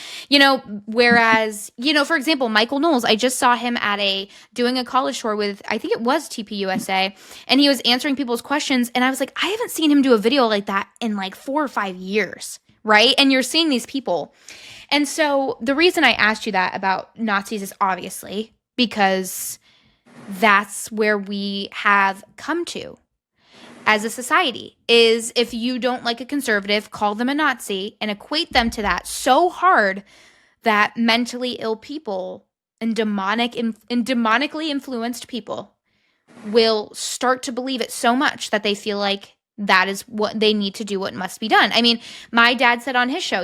S1: Whereas, for example, Michael Knowles, I just saw him at a doing a college tour with, I think it was TPUSA, and he was answering people's questions and I was like, I haven't seen him do a video like that in like 4 or 5 years, right? And you're seeing these people. And so the reason I asked you that about Nazis is obviously because that's where we have come to as a society, is if you don't like a conservative, call them a Nazi and equate them to that so hard that mentally ill people and demonically influenced people will start to believe it so much that they feel like that is what they need to do, what must be done. I mean, my dad said on his show,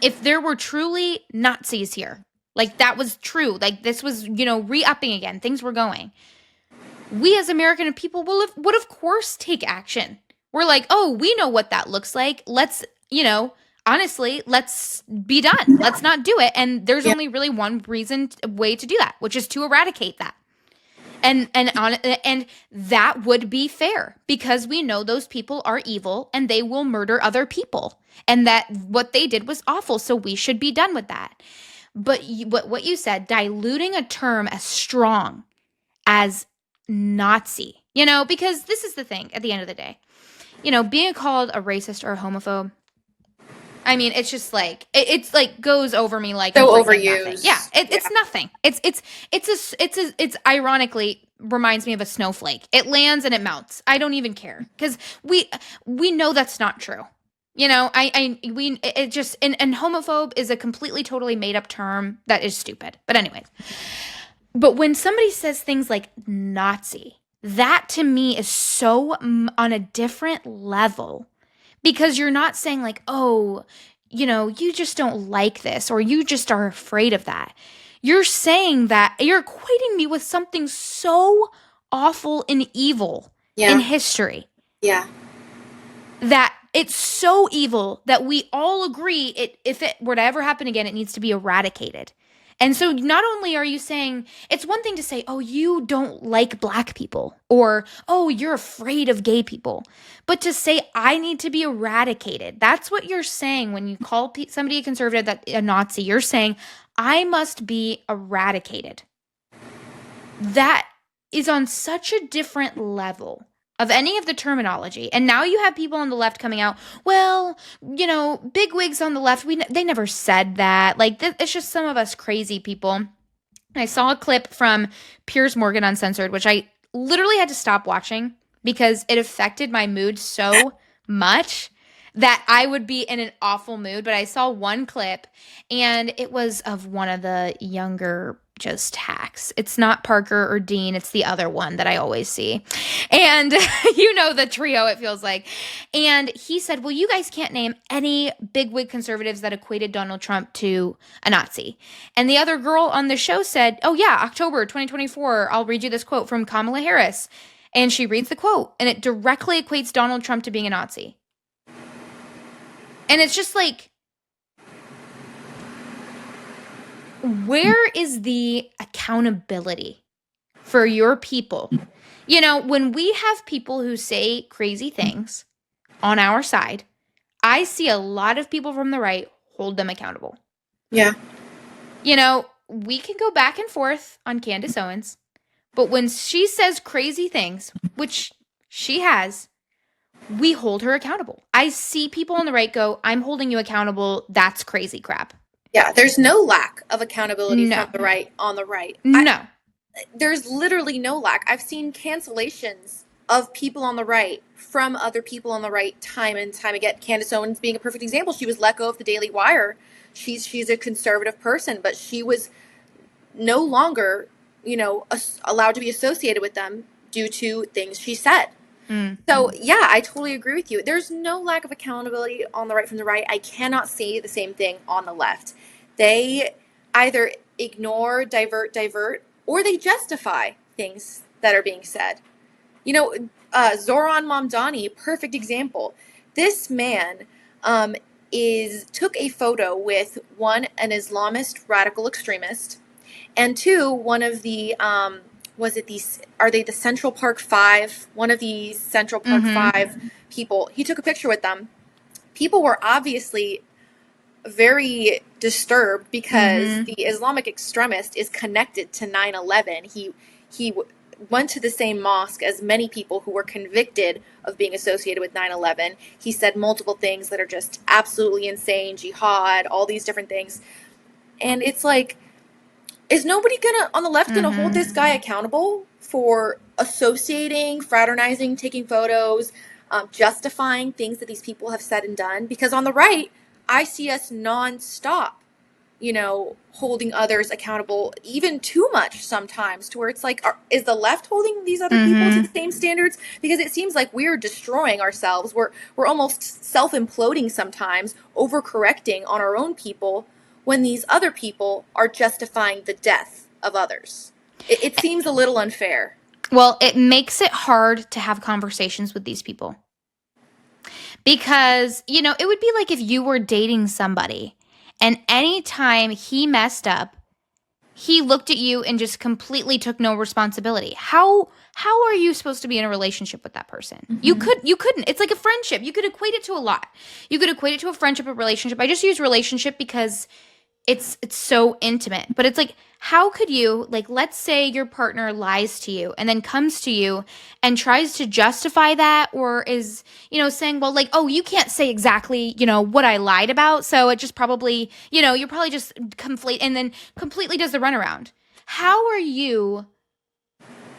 S1: if there were truly Nazis here, like that was true, like this was, re-upping again, things were going, we as American people would of course take action. We're like, oh, we know what that looks like. Let's, honestly, let's be done. Let's not do it. And there's
S2: Yeah.
S1: only really one way to do that, which is to eradicate that. And that would be fair because we know those people are evil and they will murder other people and that what they did was awful, so we should be done with that. But what you said, diluting a term as strong as Nazi, because this is the thing at the end of the day, being called a racist or a homophobe, I mean, it's just like it's like goes over me like
S2: So
S1: freaking nothing. Yeah,
S2: overused.
S1: it's
S2: Yeah.
S1: nothing. It's ironically reminds me of a snowflake. It lands and it melts. I don't even care because we know that's not true. You know, I we it just and homophobe is a completely totally made up term that is stupid. But anyways, but when somebody says things like Nazi, that to me is so on a different level because you're not saying like, oh, you know, you just don't like this or you just are afraid of that. You're saying that you're equating me with something so awful and evil in
S2: Yeah.
S1: history
S2: Yeah.
S1: that it's so evil that we all agree it if it were to ever happen again, it needs to be eradicated. And so not only are you saying it's one thing to say, oh, you don't like black people or oh, you're afraid of gay people, but to say I need to be eradicated. That's what you're saying when you call somebody a conservative that a Nazi. You're saying I must be eradicated. That is on such a different level of any of the terminology. And now you have people on the left coming out, well, you know, big wigs on the left, they never said that. Like, it's just some of us crazy people. I saw a clip from Piers Morgan Uncensored, which I literally had to stop watching because it affected my mood so much that I would be in an awful mood. But I saw one clip and it was of one of the younger just hacks. It's not Parker or Dean, it's the other one that I always see. And you know the trio, it feels like. And he said, well, you guys can't name any bigwig conservatives that equated Donald Trump to a Nazi. And the other girl on the show said, oh, yeah, October 2024, I'll read you this quote from Kamala Harris. And she reads the quote, and it directly equates Donald Trump to being a Nazi. And it's just like, where is the accountability for your people? You know, when we have people who say crazy things on our side, I see a lot of people from the right hold them accountable.
S2: Yeah.
S1: You know, we can go back and forth on Candace Owens, but when she says crazy things, which she has, we hold her accountable. I see people on the right go, I'm holding you accountable. That's crazy crap.
S2: Yeah. There's no lack of accountability from
S1: No,
S2: the right on the right.
S1: no.
S2: There's literally no lack. I've seen cancellations of people on the right from other people on the right time and time again. Candace Owens being a perfect example. She was let go of the Daily Wire. She's a conservative person, but she was no longer, allowed to be associated with them due to things she said.
S1: Mm.
S2: So, yeah, I totally agree with you. There's no lack of accountability on the right from the right. I cannot see the same thing on the left. They either ignore, divert, or they justify things that are being said. Zoran Mamdani, perfect example. This man took a photo with one, an Islamist radical extremist, and two, one of the are they the Central Park Five? One of the Central Park Five people. He took a picture with them. People were obviously very disturbed because the Islamic extremist is connected to 9/11. He went to the same mosque as many people who were convicted of being associated with 9/11. He said multiple things that are just absolutely insane, jihad, all these different things. And it's like, is nobody on the left gonna hold this guy accountable for associating, fraternizing, taking photos, justifying things that these people have said and done? Because on the right, I see us nonstop, holding others accountable, even too much sometimes, to where it's like, is the left holding these other people to the same standards? Because it seems like we're destroying ourselves. We're almost self-imploding sometimes, overcorrecting on our own people, when these other people are justifying the death of others. It seems a little unfair.
S1: Well, it makes it hard to have conversations with these people. Because, it would be like if you were dating somebody and anytime he messed up, he looked at you and just completely took no responsibility. How are you supposed to be in a relationship with that person? You couldn't. It's like a friendship. You could equate it to a lot. You could equate it to a friendship, a relationship. I just use relationship because it's so intimate. But it's like, how could you, like, let's say your partner lies to you and then comes to you and tries to justify that, or is, saying, well, like, oh, you can't say exactly, what I lied about. So it just probably, you're probably just conflate and then completely does the runaround. How are you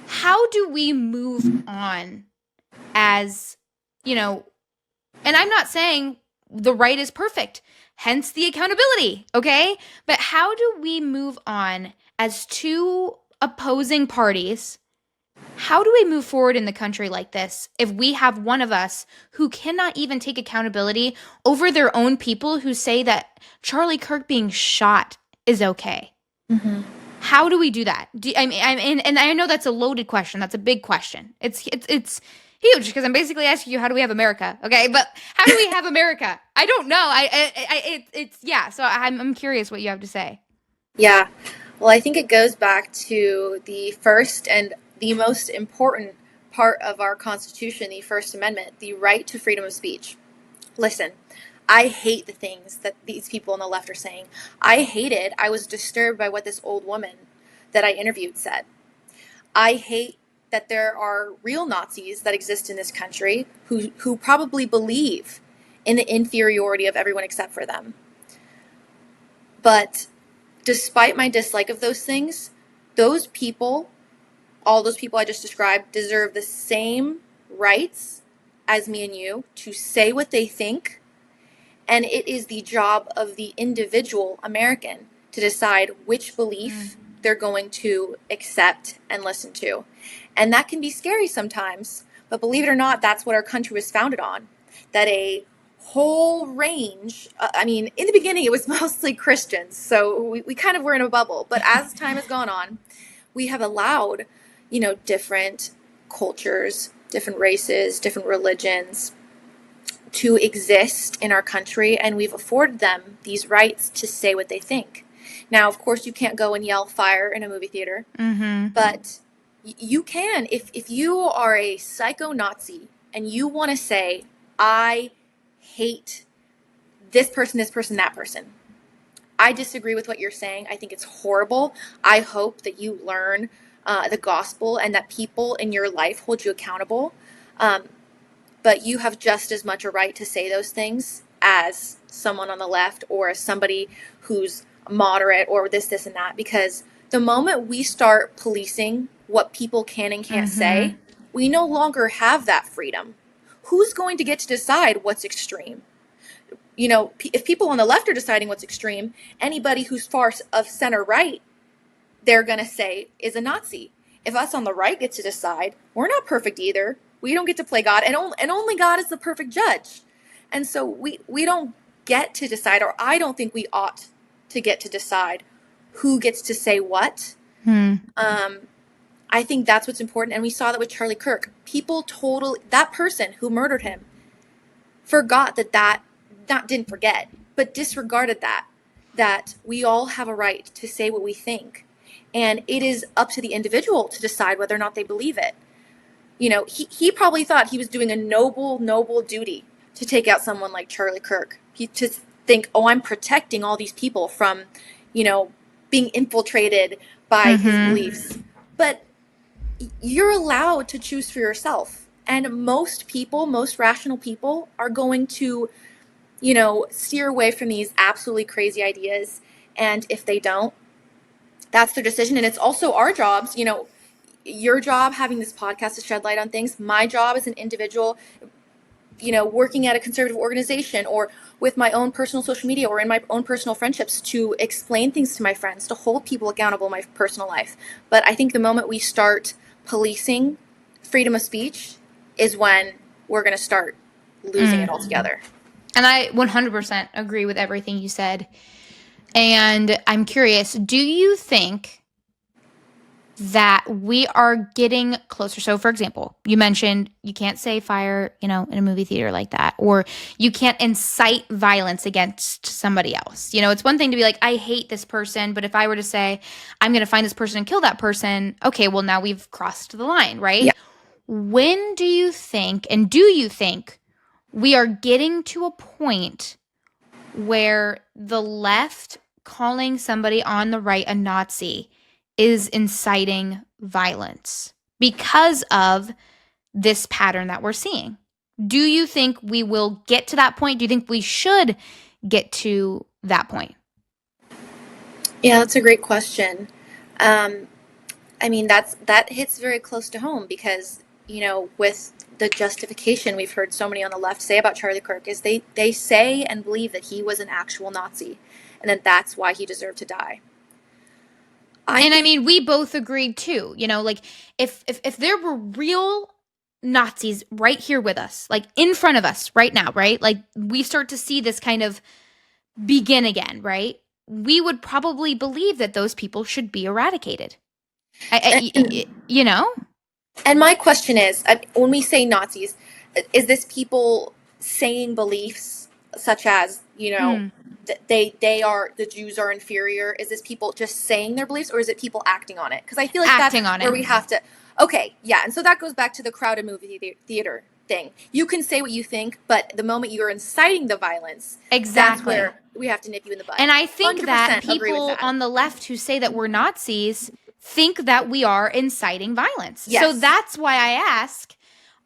S1: how do we move on as, you know, and I'm not saying the right is perfect, hence the accountability, okay? But how do we move on as two opposing parties? How do we move forward in the country like this if we have one of us who cannot even take accountability over their own people who say that Charlie Kirk being shot is okay?
S2: Hmm.
S1: How do we do that? And I know that's a loaded question. That's a big question. It's huge because I'm basically asking you, how do we have America? Okay, but how do we have America? I don't know. It's yeah. So I'm curious what you have to say.
S2: Yeah. Well, I think it goes back to the first and the most important part of our Constitution, the First Amendment, the right to freedom of speech. Listen, I hate the things that these people on the left are saying. I was disturbed by what this old woman that I interviewed said. I hate that there are real Nazis that exist in this country who probably believe in the inferiority of everyone except for them. But despite my dislike of those things, those people, all those people I just described, deserve the same rights as me and you to say what they think. And it is the job of the individual American to decide which belief they're going to accept and listen to. And that can be scary sometimes, but believe it or not, that's what our country was founded on. That a whole range, I mean, in the beginning it was mostly Christians, so we kind of were in a bubble. But as time has gone on, we have allowed, different cultures, different races, different religions to exist in our country, and we've afforded them these rights to say what they think. Now, of course, you can't go and yell fire in a movie theater,
S1: Mm-hmm.
S2: but you can. If you are a psycho Nazi and you want to say, I hate this person, that person. I disagree with what you're saying. I think it's horrible. I hope that you learn the gospel and that people in your life hold you accountable. Um, but you have just as much a right to say those things as someone on the left or as somebody who's moderate or this, and that. Because the moment we start policing what people can and can't
S1: Mm-hmm.
S2: say, we no longer have that freedom. Who's going to get to decide what's extreme? If people on the left are deciding what's extreme, anybody who's far of center right, they're going to say is a Nazi. If us on the right get to decide, we're not perfect either. We don't get to play God, and only God is the perfect judge. And so we don't get to decide, or I don't think we ought to get to decide who gets to say what.
S1: Hmm.
S2: Um, I think that's what's important, and we saw that with Charlie Kirk. People totally, that person who murdered him forgot that not didn't forget, but disregarded that we all have a right to say what we think, and it is up to the individual to decide whether or not they believe it. He probably thought he was doing a noble duty to take out someone like Charlie Kirk. To think, oh, I'm protecting all these people from, you know, being infiltrated by his
S1: Mm-hmm.
S2: beliefs. But you're allowed to choose for yourself. And most rational people are going to, steer away from these absolutely crazy ideas. And if they don't, that's their decision. And it's also our jobs, your job having this podcast to shed light on things, my job as an individual, working at a conservative organization or with my own personal social media or in my own personal friendships to explain things to my friends, to hold people accountable in my personal life. But I think the moment we start policing freedom of speech is when we're going to start losing it
S1: Mm.
S2: altogether.
S1: And I 100% agree with everything you said. And I'm curious, do you think that we are getting closer? So, for example, you mentioned you can't say fire, in a movie theater like that, or you can't incite violence against somebody else. It's one thing to be like, I hate this person, but if I were to say, I'm going to find this person and kill that person, okay, well, now we've crossed the line,
S2: Yeah.
S1: right? When do you think, and do you think we are getting to a point where the left calling somebody on the right a Nazi is inciting violence because of this pattern that we're seeing? Do you think we will get to that point? Do you think we should get to that point?
S2: Yeah, that's a great question. Um, I mean, that hits very close to home because, with the justification we've heard so many on the left say about Charlie Kirk is they say and believe that he was an actual Nazi and that that's why he deserved to die. I
S1: And I
S2: think
S1: mean, we both agreed too. Like if there were real Nazis right here with us, like in front of us right now, right? Like we start to see this kind of begin again, right? We would probably believe that those people should be eradicated.
S2: and,
S1: You know?
S2: and my question is, when we say Nazis, is this people saying beliefs such as,
S1: Mm,
S2: they are the Jews are inferior? Is this people just saying their beliefs, or is it people acting on it? Because I feel like that's
S1: acting on
S2: where
S1: it.
S2: we have to. Okay, yeah, and so that goes back to the crowded movie theater thing. You can say what you think, but the moment you're inciting the violence, that's
S1: Exactly.
S2: where we have to nip you in the butt.
S1: And I
S2: one
S1: think
S2: Hundred
S1: that
S2: percent agree with
S1: people
S2: that.
S1: on the left who say that we're Nazis think that we are inciting violence. So
S2: Yes.
S1: that's why I ask,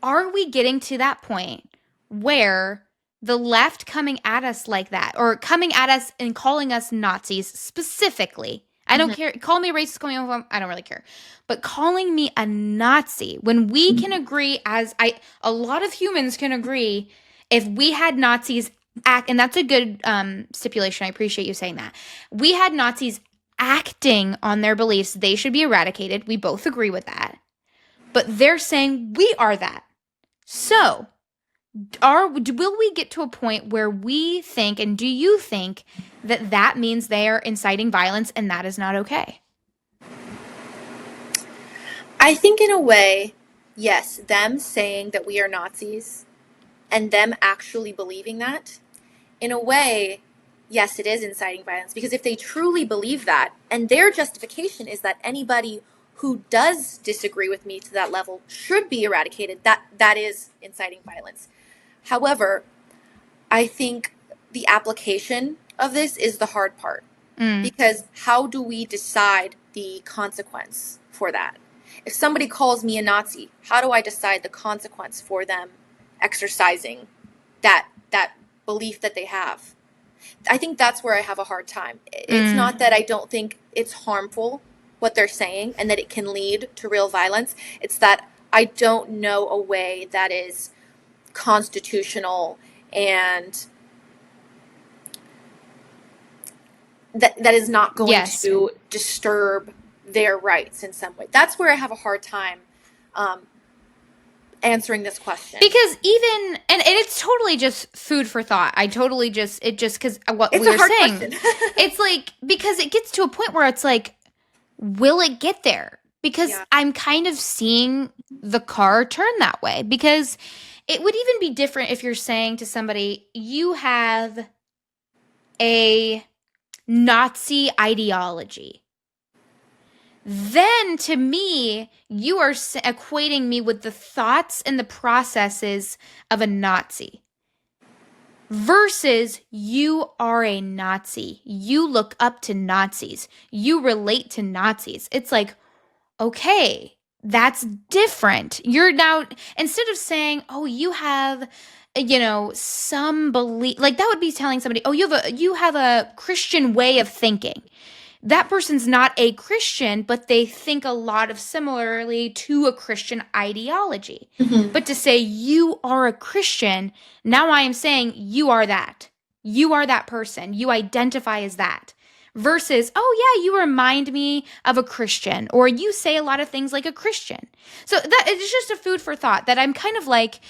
S1: are we getting to that point where the left coming at us like that, or coming at us and calling us Nazis specifically? I don't
S2: Mhm.
S1: care. Call me racist, call me, I don't really care. But calling me a Nazi when we can agree, a lot of humans can agree, if we had Nazis act, and that's a good stipulation. I appreciate you saying that. We had Nazis acting on their beliefs, they should be eradicated. We both agree with that. But they're saying we are that. So, will we get to a point where we think, and do you think that that means they are inciting violence and that is not okay?
S2: I think in a way, yes, them saying that we are Nazis and them actually believing that, in a way, yes, it is inciting violence. Because if they truly believe that, and their justification is that anybody who does disagree with me to that level should be eradicated, that is inciting violence. However, I think the application of this is the hard part.
S1: Mm,
S2: Because how do we decide the consequence for that? If somebody calls me a Nazi, how do I decide the consequence for them exercising that belief that they have? I think that's where I have a hard time. It's
S1: mm,
S2: not that I don't think it's harmful what they're saying and that it can lead to real violence. It's that I don't know a way that is constitutional and that is not going
S1: yes.
S2: to disturb their rights in some way. That's where I have a hard time um, answering this question.
S1: Because even, and it's totally just food for thought. I totally just, it just, because what
S2: It's
S1: we
S2: a
S1: were
S2: hard
S1: saying,
S2: question.
S1: it's like, because it gets to a point where it's like, will it get there? Because
S2: Yeah.
S1: I'm kind of seeing the car turn that way. Because it would even be different if you're saying to somebody, you have a Nazi ideology. Then to me, you are equating me with the thoughts and the processes of a Nazi. Versus you are a Nazi. You look up to Nazis. You relate to Nazis. It's like, okay, that's different. You're now, instead of saying, oh, you have, some belief, like that would be telling somebody, oh, you have a Christian way of thinking. That person's not a Christian, but they think a lot of similarly to a Christian ideology.
S2: Hmm.
S1: But to say you are a Christian, now I am saying you are that. You are that person. You identify as that. Versus, oh yeah, you remind me of a Christian, or you say a lot of things like a Christian. So that it's just a food for thought that I'm kind of like,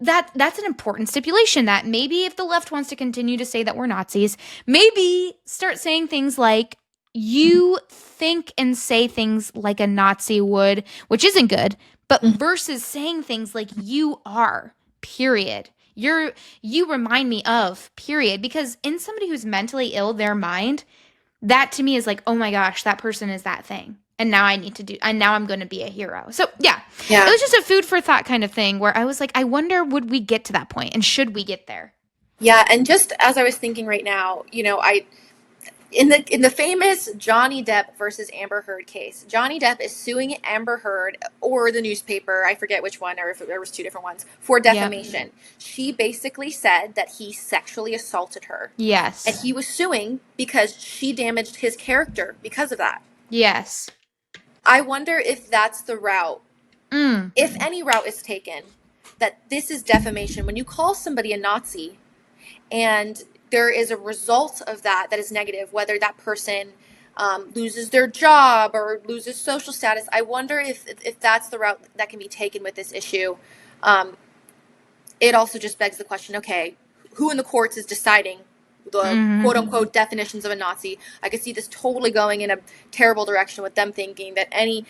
S1: that's an important stipulation, that maybe if the left wants to continue to say that we're Nazis, maybe start saying things like, you think and say things like a Nazi would, which isn't good, but versus saying things like you are, period. You remind me of, period. Because in somebody who's mentally ill, their mind, that to me is like, oh my gosh, that person is that thing. And now I need to do, and now I'm going to be a hero. So yeah, it
S2: Yeah.
S1: was just a food for thought kind of thing where I was like, I wonder, would we get to that point and should we get there?
S2: Yeah. And just as I was thinking right now, I in the famous Johnny Depp versus Amber Heard case, Johnny Depp is suing Amber Heard or the newspaper, I forget which one, or if there was two different ones, for
S1: Yep.
S2: defamation. She basically said that he sexually assaulted her, and
S1: Yes.
S2: he was suing because she damaged his character because of that.
S1: Yes.
S2: I wonder if that's the route,
S1: Mm,
S2: if any route is taken, that this is defamation. When you call somebody a Nazi and there is a result of that that is negative, whether that person loses their job or loses social status, I wonder if that's the route that can be taken with this issue. Um, it also just begs the question, okay, who in the courts is deciding the
S1: mm,
S2: quote unquote definitions of a Nazi? I could see this totally going in a terrible direction with them thinking that any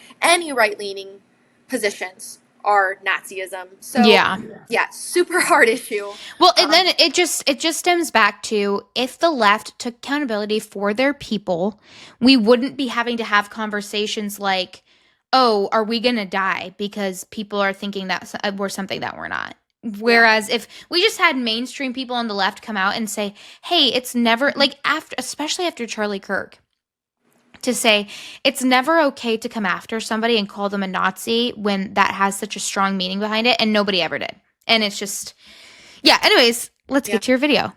S2: right leaning positions are Nazism. So
S1: yeah.
S2: yeah, super hard issue.
S1: Well, and then
S2: Um,
S1: it just stems back to if the left took accountability for their people, we wouldn't be having to have conversations like, "Oh, are we going to die because people are thinking that we're something that we're not."
S2: yeah,
S1: Whereas if we just had mainstream people on the left come out and say, "Hey, it's never like after especially after Charlie Kirk to say it's never okay to come after somebody and call them a Nazi when that has such a strong meaning behind it," and nobody ever did. And it's just yeah, anyways, let's
S2: yeah.
S1: get to your video.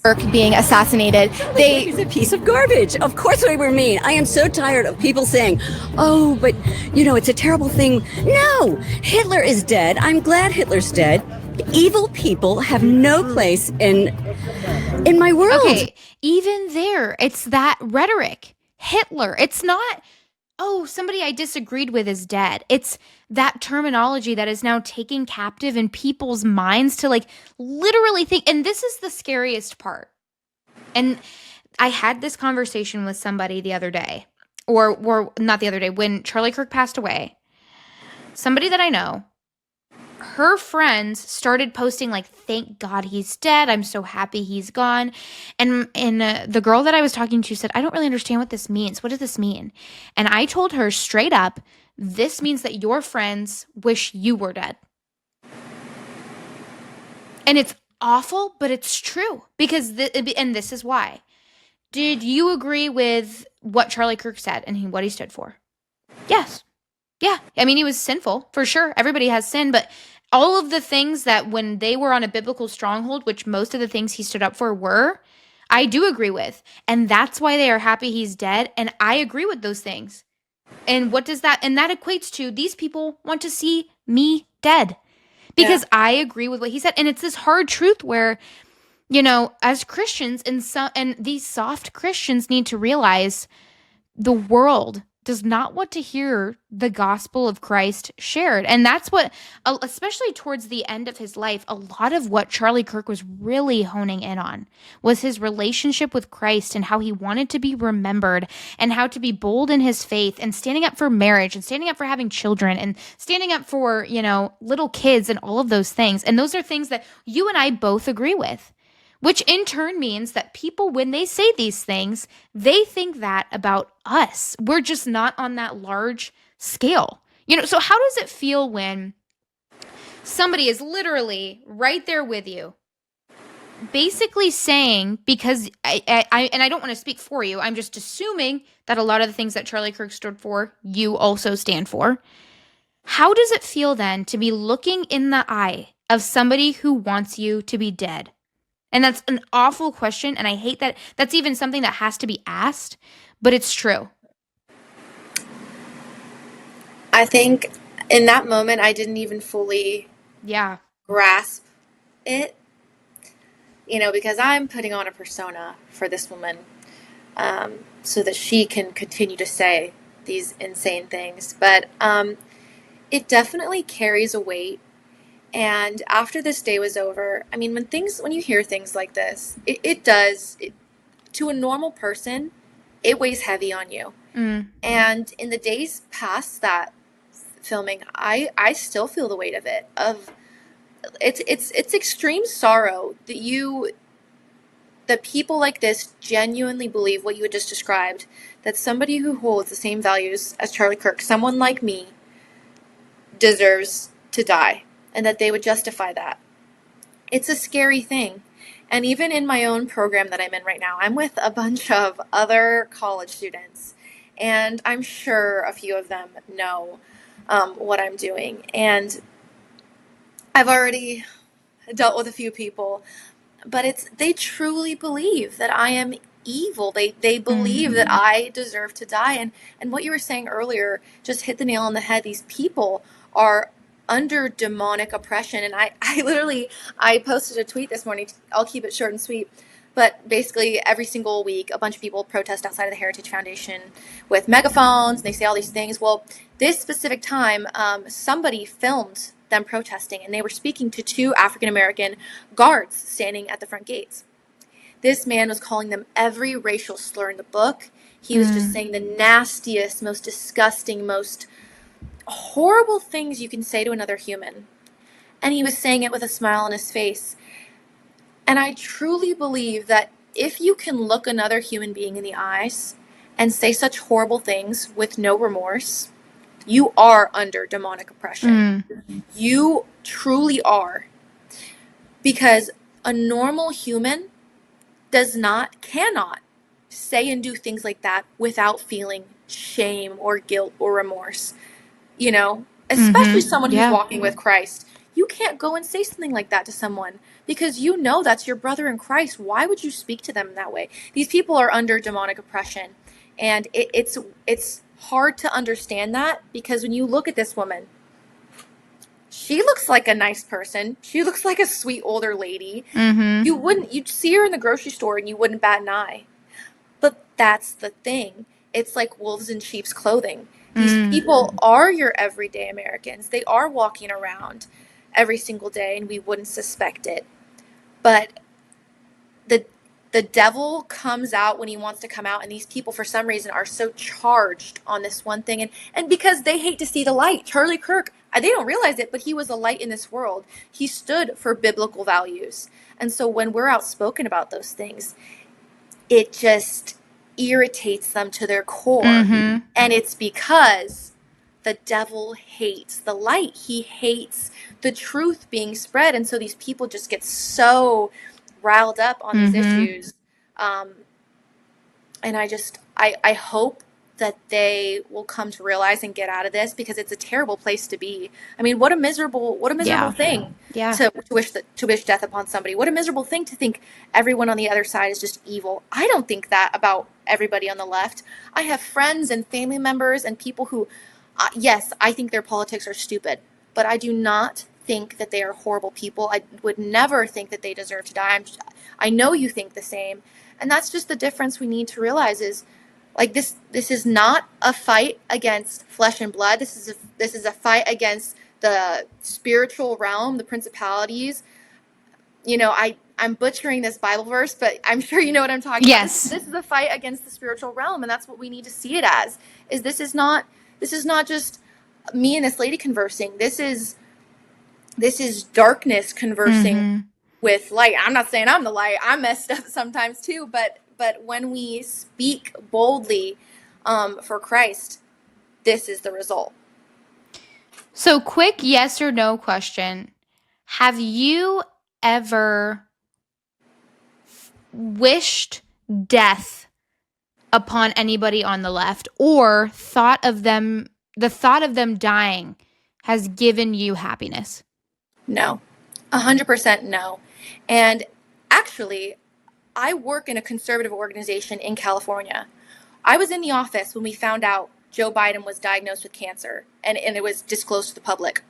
S2: Burke being assassinated.
S3: He's a piece of garbage. Of course we were mean. I am so tired of people saying, oh, but, it's a terrible thing. No, Hitler is dead. I'm glad Hitler's dead. Evil people have no place in my world.
S1: Okay, even there, it's that rhetoric. Hitler. It's not, oh, somebody I disagreed with is dead. It's that terminology that is now taking captive in people's minds to like literally think. And this is the scariest part. And I had this conversation with somebody the other day, or not the other day, when Charlie Kirk passed away. Somebody that I know, her friends started posting like, "Thank God he's dead. I'm so happy he's gone." And the girl that I was talking to said, "I don't really understand what this means. What does this mean?" And I told her straight up, "This means that your friends wish you were dead." And it's awful, but it's true because and this is why. Did you agree with what Charlie Kirk said and what he stood for? Yes. Yeah. I mean, he was sinful for sure. Everybody has sin, but all of the things that when they were on a biblical stronghold, which most of the things he stood up for were, I do agree with. And that's why they are happy he's dead. And I agree with those things. And what does that, and that equates to these people want to see me dead
S2: Yeah.
S1: because I agree with what he said. And it's this hard truth where, as Christians and these soft Christians need to realize the world does not want to hear the gospel of Christ shared. And that's what, especially towards the end of his life, a lot of what Charlie Kirk was really honing in on was his relationship with Christ and how he wanted to be remembered and how to be bold in his faith and standing up for marriage and standing up for having children and standing up for, little kids and all of those things. And those are things that you and I both agree with. Which in turn means that people, when they say these things, they think that about us. We're just not on that large scale. So how does it feel when somebody is literally right there with you, basically saying, because and I don't want to speak for you, I'm just assuming that a lot of the things that Charlie Kirk stood for, you also stand for. How does it feel then to be looking in the eye of somebody who wants you to be dead? And that's an awful question. And I hate that that's even something that has to be asked, but it's true.
S2: I think in that moment, I didn't even fully
S1: Yeah.
S2: grasp it, because I'm putting on a persona for this woman so that she can continue to say these insane things. But it definitely carries a weight. And after this day was over, I mean, when you hear things like this, to a normal person, it weighs heavy on you.
S1: Mm.
S2: And in the days past that filming, I still feel the weight of it. It's extreme sorrow that people like this genuinely believe what you had just described, that somebody who holds the same values as Charlie Kirk, someone like me, deserves to die, and that they would justify that. It's a scary thing. And even in my own program that I'm in right now, I'm with a bunch of other college students, and I'm sure a few of them know what I'm doing. And I've already dealt with a few people, but they truly believe that I am evil. They believe that I deserve to die. And what you were saying earlier just hit the nail on the head. These people are under demonic oppression. And I literally I posted a tweet this morning. I'll keep it short and sweet. But basically, every single week, a bunch of people protest outside of the Heritage Foundation with megaphones. And they say all these things. Well, this specific time, somebody filmed them protesting, and they were speaking to two African American guards standing at the front gates. This man was calling them every racial slur in the book. He was just saying the nastiest, most disgusting, most horrible things you can say to another human. And he was saying it with a smile on his face. And I truly believe that if you can look another human being in the eyes and say such horrible things with no remorse, you are under demonic oppression. You truly are. Because a normal human cannot say and do things like that without feeling shame or guilt or remorse. You know, especially someone who's walking with Christ. You can't go and say something like that to someone because you know that's your brother in Christ. Why would you speak to them in that way? These people are under demonic oppression. And it's hard to understand that because when you look at this woman, she looks like a nice person. She looks like a sweet older lady. You'd see her in the grocery store and you wouldn't bat an eye. But that's the thing. It's like wolves in sheep's clothing. These people are your everyday Americans. They are walking around every single day and we wouldn't suspect it. But the devil comes out when he wants to come out, and these people for some reason are so charged on this one thing, and because they hate to see the light. Charlie Kirk, they don't realize it, but he was a light in this world. He stood for biblical values. And so when we're outspoken about those things, it just irritates them to their core. And it's because the devil hates the light. He hates the truth being spread. And so these people just get so riled up on these issues. And I hope that they will come to realize and get out of this because it's a terrible place to be. I mean, what a miserable thing to wish death upon somebody. What a miserable thing to think everyone on the other side is just evil. I don't think that about everybody on the left. I have friends and family members and people who, yes, I think their politics are stupid, but I do not think that they are horrible people. I would never think that they deserve to die. I know you think the same. And that's just the difference we need to realize is, like, this is not a fight against flesh and blood. This is a fight against the spiritual realm, the principalities. You know, I'm butchering this Bible verse, but I'm sure you know what I'm talking about. This is a fight against the spiritual realm, and that's what we need to see it as. This is not just me and this lady conversing. This is darkness conversing with light. I'm not saying I'm the light. I'm messed up sometimes too, but when we speak boldly for Christ, this is the result.
S1: So, quick yes or no question. Have you ever wished death upon anybody on the left, or the thought of them dying has given you happiness?
S2: No. 100% no. And actually, I work in a conservative organization in California. I was in the office when we found out Joe Biden was diagnosed with cancer and it was disclosed to the public.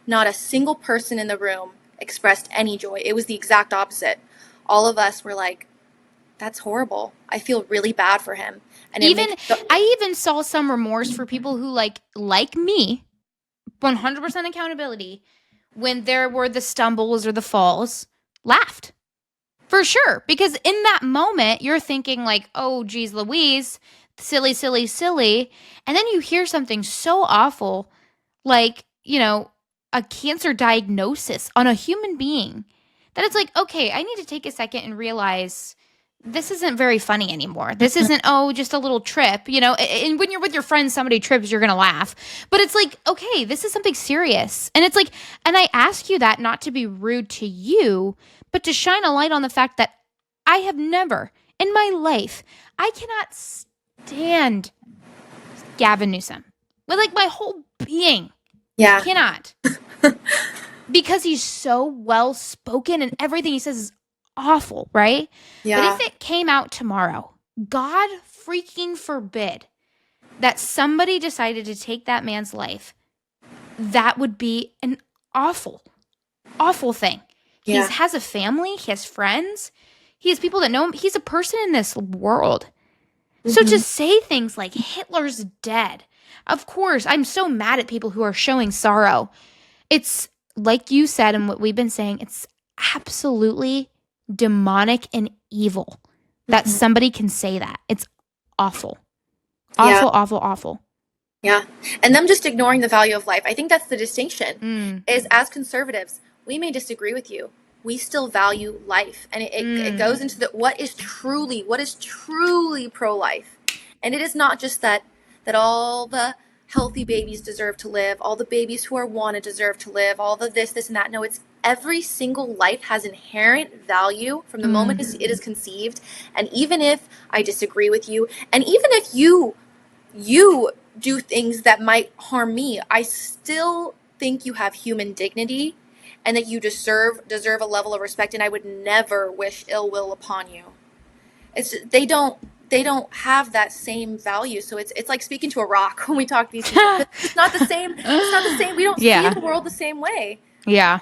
S2: Not a single person in the room expressed any joy. It was the exact opposite. All of us were like, that's horrible. I feel really bad for him. And
S1: I even saw some remorse for people who like me, 100% accountability, when there were the stumbles or the falls, laughed. For sure. Because in that moment, you're thinking like, oh, geez, Louise, silly, silly, silly. And then you hear something so awful, like, you know, a cancer diagnosis on a human being, that it's like, okay, I need to take a second and realize this isn't very funny anymore. This isn't, oh, just a little trip, you know, and when you're with your friends, somebody trips, you're going to laugh. But it's like, okay, this is something serious. And it's like, and I ask you that not to be rude to you, but to shine a light on the fact that I have never in my life, I cannot stand Gavin Newsom with like my whole being.
S2: Yeah.
S1: Cannot. Because he's so well spoken and everything he says is awful, right? Yeah. But if it came out tomorrow God freaking forbid that somebody decided to take that man's life. That would be an awful, awful thing. He
S2: Yeah.
S1: has a family, he has friends, he has people that know him. He's a person in this world. So to say things like Hitler's dead, of course, I'm so mad at people who are showing sorrow. It's like you said, and what we've been saying, it's absolutely demonic and evil that somebody can say that. It's awful.
S2: Yeah.
S1: Awful, awful, awful.
S2: Yeah. And them just ignoring the value of life. I think that's the distinction is as conservatives, we may disagree with you. We still value life. And it goes into the what is truly pro-life. And it is not just that all the healthy babies deserve to live, all the babies who are wanted deserve to live, all the this, and that. No, it's every single life has inherent value from the moment it is conceived. And even if I disagree with you, and even if you do things that might harm me, I still think you have human dignity and that you deserve a level of respect, and I would never wish ill will upon you. It's they don't have that same value. So it's like speaking to a rock when we talk to these people. It's not the same. It's not the same. We don't see the world the same way.
S1: Yeah.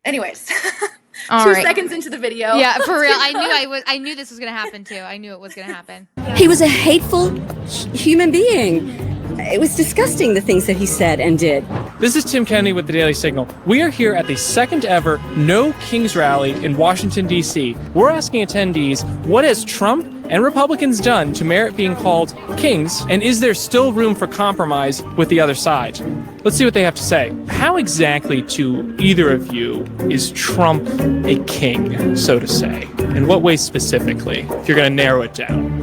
S2: Anyways,
S1: All
S2: 2
S1: right.
S2: seconds into the video.
S1: Yeah, for real. I knew this was gonna happen too. I knew it was gonna happen.
S3: He was a hateful human being. It was disgusting, the things that he said and did.
S4: This is Tim Kennedy with the Daily Signal. We are here at the second ever No Kings rally in Washington, D.C. We're asking attendees, what has Trump and Republicans done to merit being called kings, and is there still room for compromise with the other side? Let's see what they have to say. How exactly, to either of you, is Trump a king, so to say? In what way specifically, if you're going to narrow it down?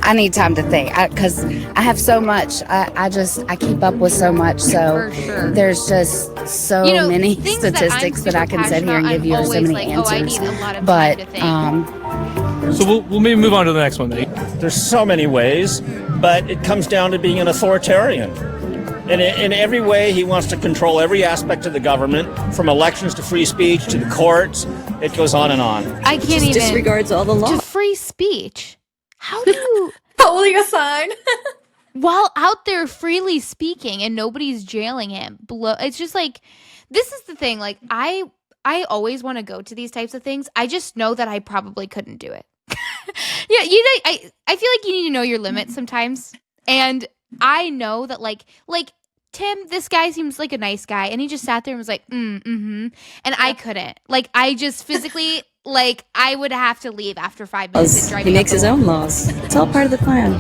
S5: I need time to think because I have so much. I keep up with so much. So
S1: For sure.
S5: there's just so many statistics that I can sit here and give you so many answers.
S1: I need a lot of
S5: But
S1: time to think.
S4: So we'll maybe move on to the next one, then.
S6: There's so many ways, but it comes down to being an authoritarian. In every way, he wants to control every aspect of the government, from elections to free speech to the courts. It goes on and on.
S1: I can't
S3: Just
S1: even
S3: disregards all the law.
S1: to free speech. How do you
S2: Holding a sign.
S1: while out there freely speaking and nobody's jailing him? It's just like, this is the thing. Like I always want to go to these types of things. I just know that I probably couldn't do it. Yeah, I feel like you need to know your limits sometimes. And I know that like Tim, this guy seems like a nice guy, and he just sat there and was like, and I couldn't. Like, I just physically, like, I would have to leave after 5 minutes and drive.
S3: He makes his own laws. It's all part of the plan.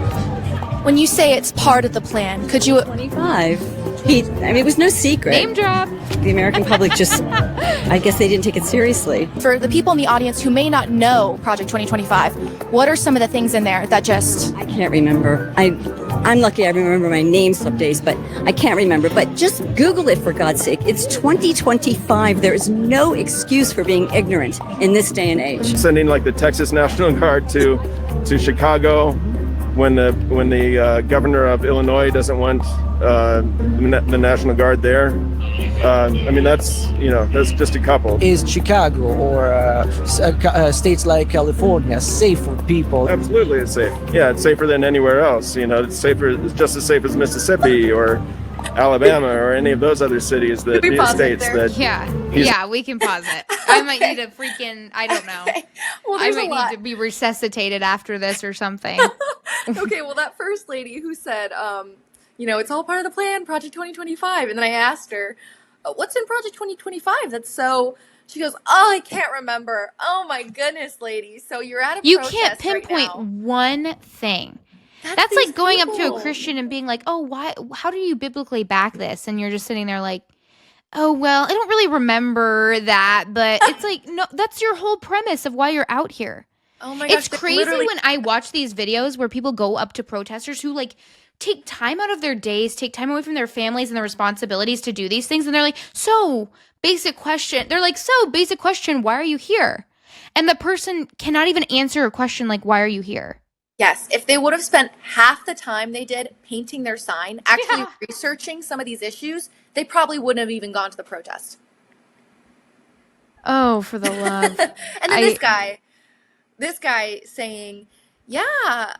S2: When you say it's part of the plan, could you
S3: 25. It was no secret.
S1: Name drop.
S3: The American public just, I guess they didn't take it seriously.
S7: For the people in the audience who may not know Project 2025, what are some of the things in there that just...
S3: I can't remember. I'm lucky I remember my name some days, but I can't remember. But just Google it, for God's sake. It's 2025. There is no excuse for being ignorant in this day and age.
S8: Sending like the Texas National Guard to Chicago when the governor of Illinois doesn't want the National Guard there. That's just a couple.
S9: Is Chicago or states like California safe for people?
S8: Absolutely, it's safe. Yeah, it's safer than anywhere else. It's safer. It's just as safe as Mississippi or Alabama or any of those other cities that states that.
S1: Yeah, we can pause it. I might need a freaking, I don't know.
S2: Okay. Well,
S1: I
S2: there's
S1: might
S2: a lot.
S1: need to be resuscitated after this or something.
S2: Okay, well, that first lady who said, it's all part of the plan, Project 2025. And then I asked her, what's in Project 2025? She goes, oh, I can't remember. Oh my goodness, lady. So you're at a
S1: You
S2: protest
S1: can't pinpoint
S2: right now.
S1: one thing. That's
S2: these
S1: like going up to
S2: people.
S1: a Christian and being like, oh, why? How do you biblically back this? And you're just sitting there like, oh, well, I don't really remember that. But it's like, no, that's your whole premise of why you're out here.
S2: Oh my gosh.
S1: It's crazy when I watch these videos where people go up to protesters who like take time out of their days, take time away from their families and their responsibilities to do these things. And they're like, so basic question. They're like, so basic question. Why are you here? And the person cannot even answer a question like, why are you here?
S2: Yes, if they would have spent half the time they did painting their sign, actually
S1: Yeah.
S2: researching some of these issues, they probably wouldn't have even gone to the protest.
S1: Oh, for the love.
S2: And then this guy saying, Yeah.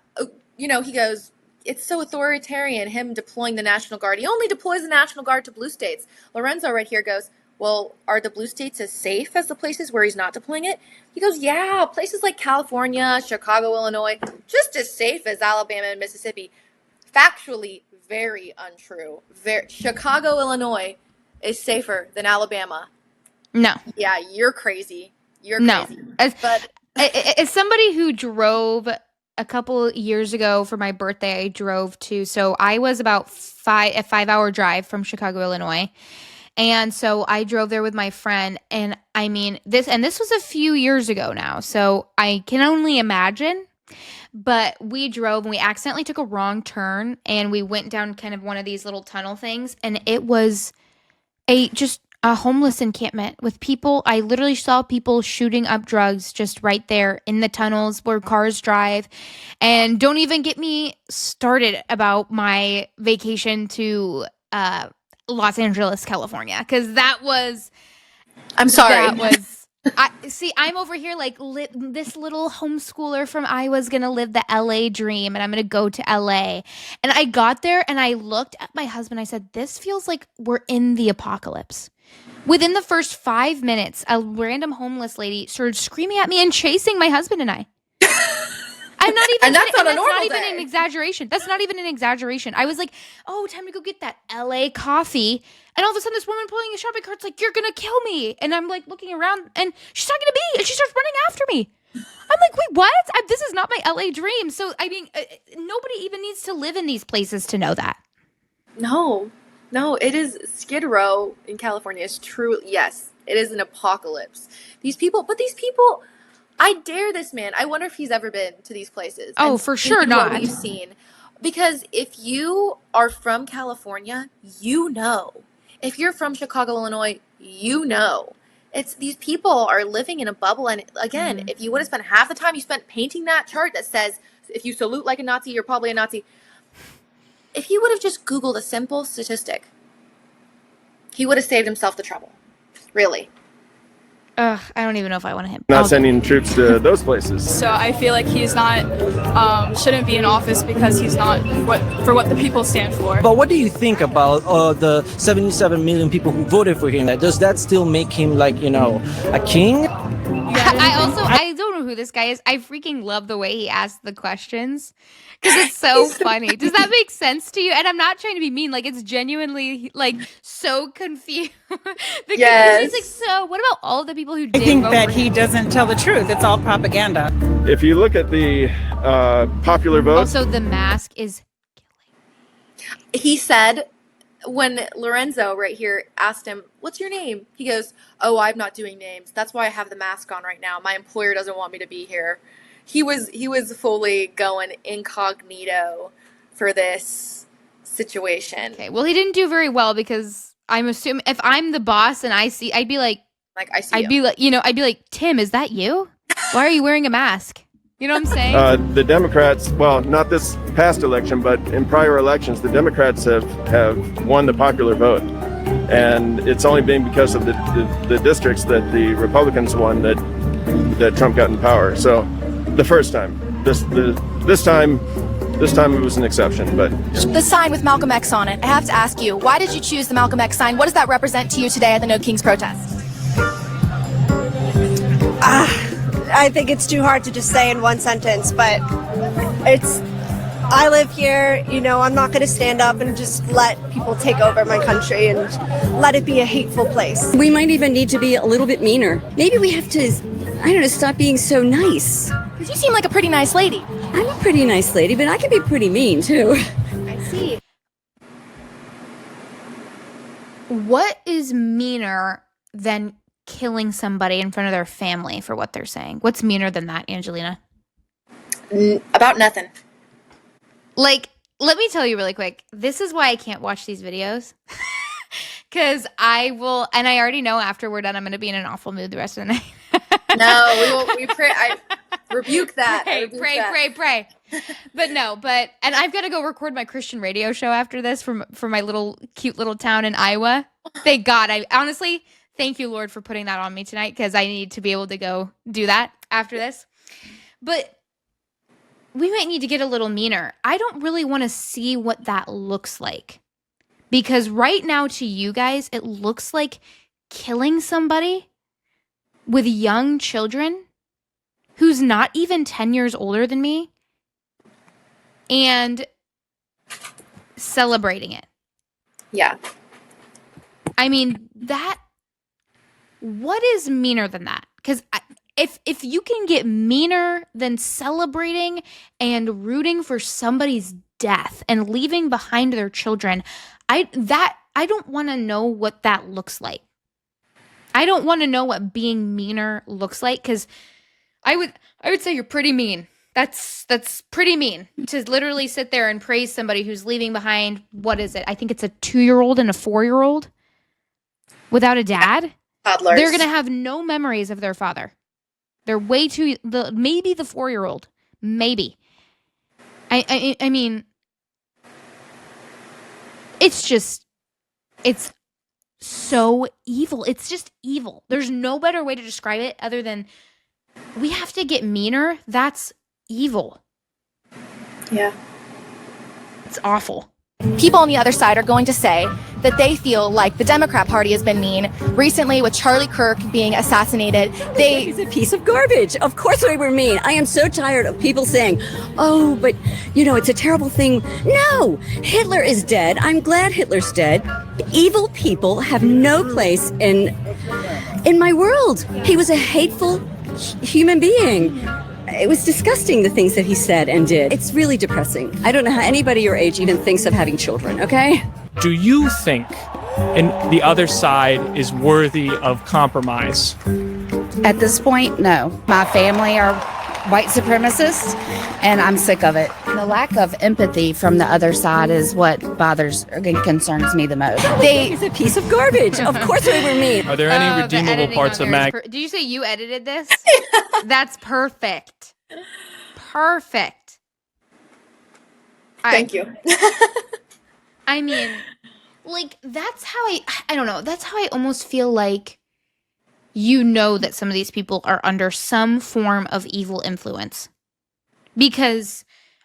S2: He goes, it's so authoritarian, him deploying the National Guard. He only deploys the National Guard to blue states. Lorenzo right here goes, well, are the blue states as safe as the places where he's not deploying it? He goes, yeah, places like California, Chicago, Illinois, just as safe as Alabama and Mississippi. Factually, very untrue. Chicago, Illinois is safer than Alabama.
S1: No.
S2: Yeah, you're crazy. You're
S1: No.
S2: crazy. But
S1: As somebody who drove a couple years ago for my birthday, I drove to, so I was about a 5 hour drive from Chicago, Illinois. And so I drove there with my friend, and I mean this was a few years ago now, so I can only imagine. But we drove and we accidentally took a wrong turn, and we went down kind of one of these little tunnel things, and it was just a homeless encampment with people. I literally saw people shooting up drugs just right there in the tunnels where cars drive. And don't even get me started about my vacation to Los Angeles, California, because
S2: I'm sorry.
S1: that was. I'm over here like this little homeschooler from Iowa is gonna live the LA dream, and I'm gonna go to LA. And I got there and I looked at my husband. I said, "This feels like we're in the apocalypse." Within the first 5 minutes, a random homeless lady started screaming at me and chasing my husband and I. I'm not even.
S2: And that's on a normal
S1: not even
S2: day.
S1: an exaggeration. That's not even an exaggeration. I was like, "Oh, time to go get that LA coffee," and all of a sudden, this woman pulling a shopping cart's like, "You're gonna kill me!" And I'm like looking around, and she's talking to me, and she starts running after me. I'm like, "Wait, what? This is not my LA dream." So I mean, nobody even needs to live in these places to know that.
S2: No, it is Skid Row in California is true. Yes, it is an apocalypse. These people, I dare this man. I wonder if he's ever been to these places.
S1: Oh,
S2: and
S1: for sure
S2: seen what
S1: not.
S2: we've seen. Because if you are from California, you know. If you're from Chicago, Illinois, you know. It's these people are living in a bubble. And again, if you would have spent half the time you spent painting that chart that says, if you salute like a Nazi, you're probably a Nazi. If he would have just Googled a simple statistic, he would have saved himself the trouble. Really.
S1: I don't even know if I want to hit.
S8: Not sending troops to those places.
S10: So I feel like he's not, shouldn't be in office because he's not what the people stand for.
S9: But what do you think about the 77 million people who voted for him? Does that still make him like, a king?
S1: I don't know who this guy is. I freaking love the way he asks the questions because it's so funny. Does that make sense to you? And I'm not trying to be mean. Like, it's genuinely like so confused.
S2: Yes.
S1: He's like, so what about all of the people who did
S11: I think
S1: vote
S11: that
S1: for
S11: he
S1: him?
S11: doesn't tell the truth. It's all propaganda.
S8: If you look at the popular vote,
S1: Also, the mask is
S2: He said when Lorenzo right here asked him, "What's your name?" He goes, "Oh, I'm not doing names. That's why I have the mask on right now. My employer doesn't want me to be here." He was fully going incognito for this situation.
S1: okay. Well, he didn't do very well because I'm assuming if I'm the boss and I'd be like,
S2: I see.
S1: I'd be like, Tim, is that you? Why are you wearing a mask? You know what I'm saying?
S8: the Democrats, well, not this past election, but in prior elections, the Democrats have won the popular vote. And it's only been because of the districts that the Republicans won that Trump got in power. So the first time, this time it was an exception, but
S7: The sign with Malcolm X on it. I have to ask you, why did you choose the Malcolm X sign? What does that represent to you today at the No Kings protest?
S12: I think it's too hard to just say in one sentence, but I live here, I'm not going to stand up and just let people take over my country and let it be a hateful place.
S3: We might even need to be a little bit meaner. Maybe we have to, stop being so nice.
S7: Because you seem like a pretty nice lady.
S3: I'm a pretty nice lady, but I can be pretty mean too.
S7: I see.
S1: What is meaner than killing somebody in front of their family for what they're saying? What's meaner than that, Angelina?
S2: About nothing.
S1: Like, let me tell you really quick. This is why I can't watch these videos. Because I will, and I already know after we're done, I'm going to be in an awful mood the rest of the night.
S2: No, we will. We pray. I rebuke that.
S1: Pray. And I've got to go record my Christian radio show after this from my cute little town in Iowa. Thank God. I honestly, thank you, Lord, for putting that on me tonight because I need to be able to go do that after this. But we might need to get a little meaner. I don't really want to see what that looks like. Because right now to you guys, it looks like killing somebody with young children who's not even 10 years older than me and celebrating it.
S2: Yeah.
S1: I mean, what is meaner than that? Because if you can get meaner than celebrating and rooting for somebody's death and leaving behind their children, I don't want to know what that looks like. I don't want to know what being meaner looks like, because I would say you're pretty mean. That's pretty mean to literally sit there and praise somebody who's leaving behind, what is it? I think it's a 2-year-old and a 4-year-old without a dad.
S2: Toddlers.
S1: They're going to have no memories of their father. They're way too, maybe the 4-year-old, maybe. I mean, it's so evil. It's just evil. There's no better way to describe it other than we have to get meaner. That's evil.
S2: Yeah.
S1: It's awful.
S7: People on the other side are going to say that they feel like the Democrat Party has been mean. Recently, with Charlie Kirk being assassinated,
S3: He's a piece of garbage. Of course we were mean. I am so tired of people saying, oh, but, it's a terrible thing. No, Hitler is dead. I'm glad Hitler's dead. Evil people have no place in my world. He was a hateful human being. It was disgusting, the things that he said and did. It's really depressing. I don't know how anybody your age even thinks of having children, okay?
S4: Do you think the other side is worthy of compromise?
S5: At this point, no. My family are white supremacists, and I'm sick of it. The lack of empathy from the other side is what bothers and concerns me the most.
S3: He's a piece of garbage. Of course we were mean.
S4: Are there any redeemable parts of Mag?
S1: Did you say you edited this? That's perfect. Perfect.
S2: Thank you.
S1: I mean, like, that's how I don't know. That's how I almost feel like that some of these people are under some form of evil influence. Because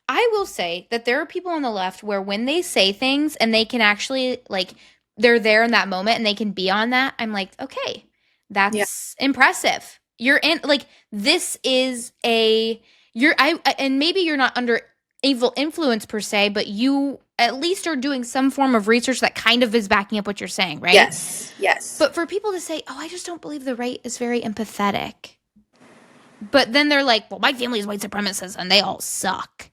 S1: I will say that there are people on the left where when they say things and they can actually, like, they're there in that moment and they can be on that, I'm like, okay, that's impressive. You're in, like, this is and maybe you're not under evil influence per se, but you at least are doing some form of research that kind of is backing up what you're saying, right?
S2: Yes.
S1: But for people to say, oh, I just don't believe the right is very empathetic. But then they're like, well, my family is white supremacists and they all suck.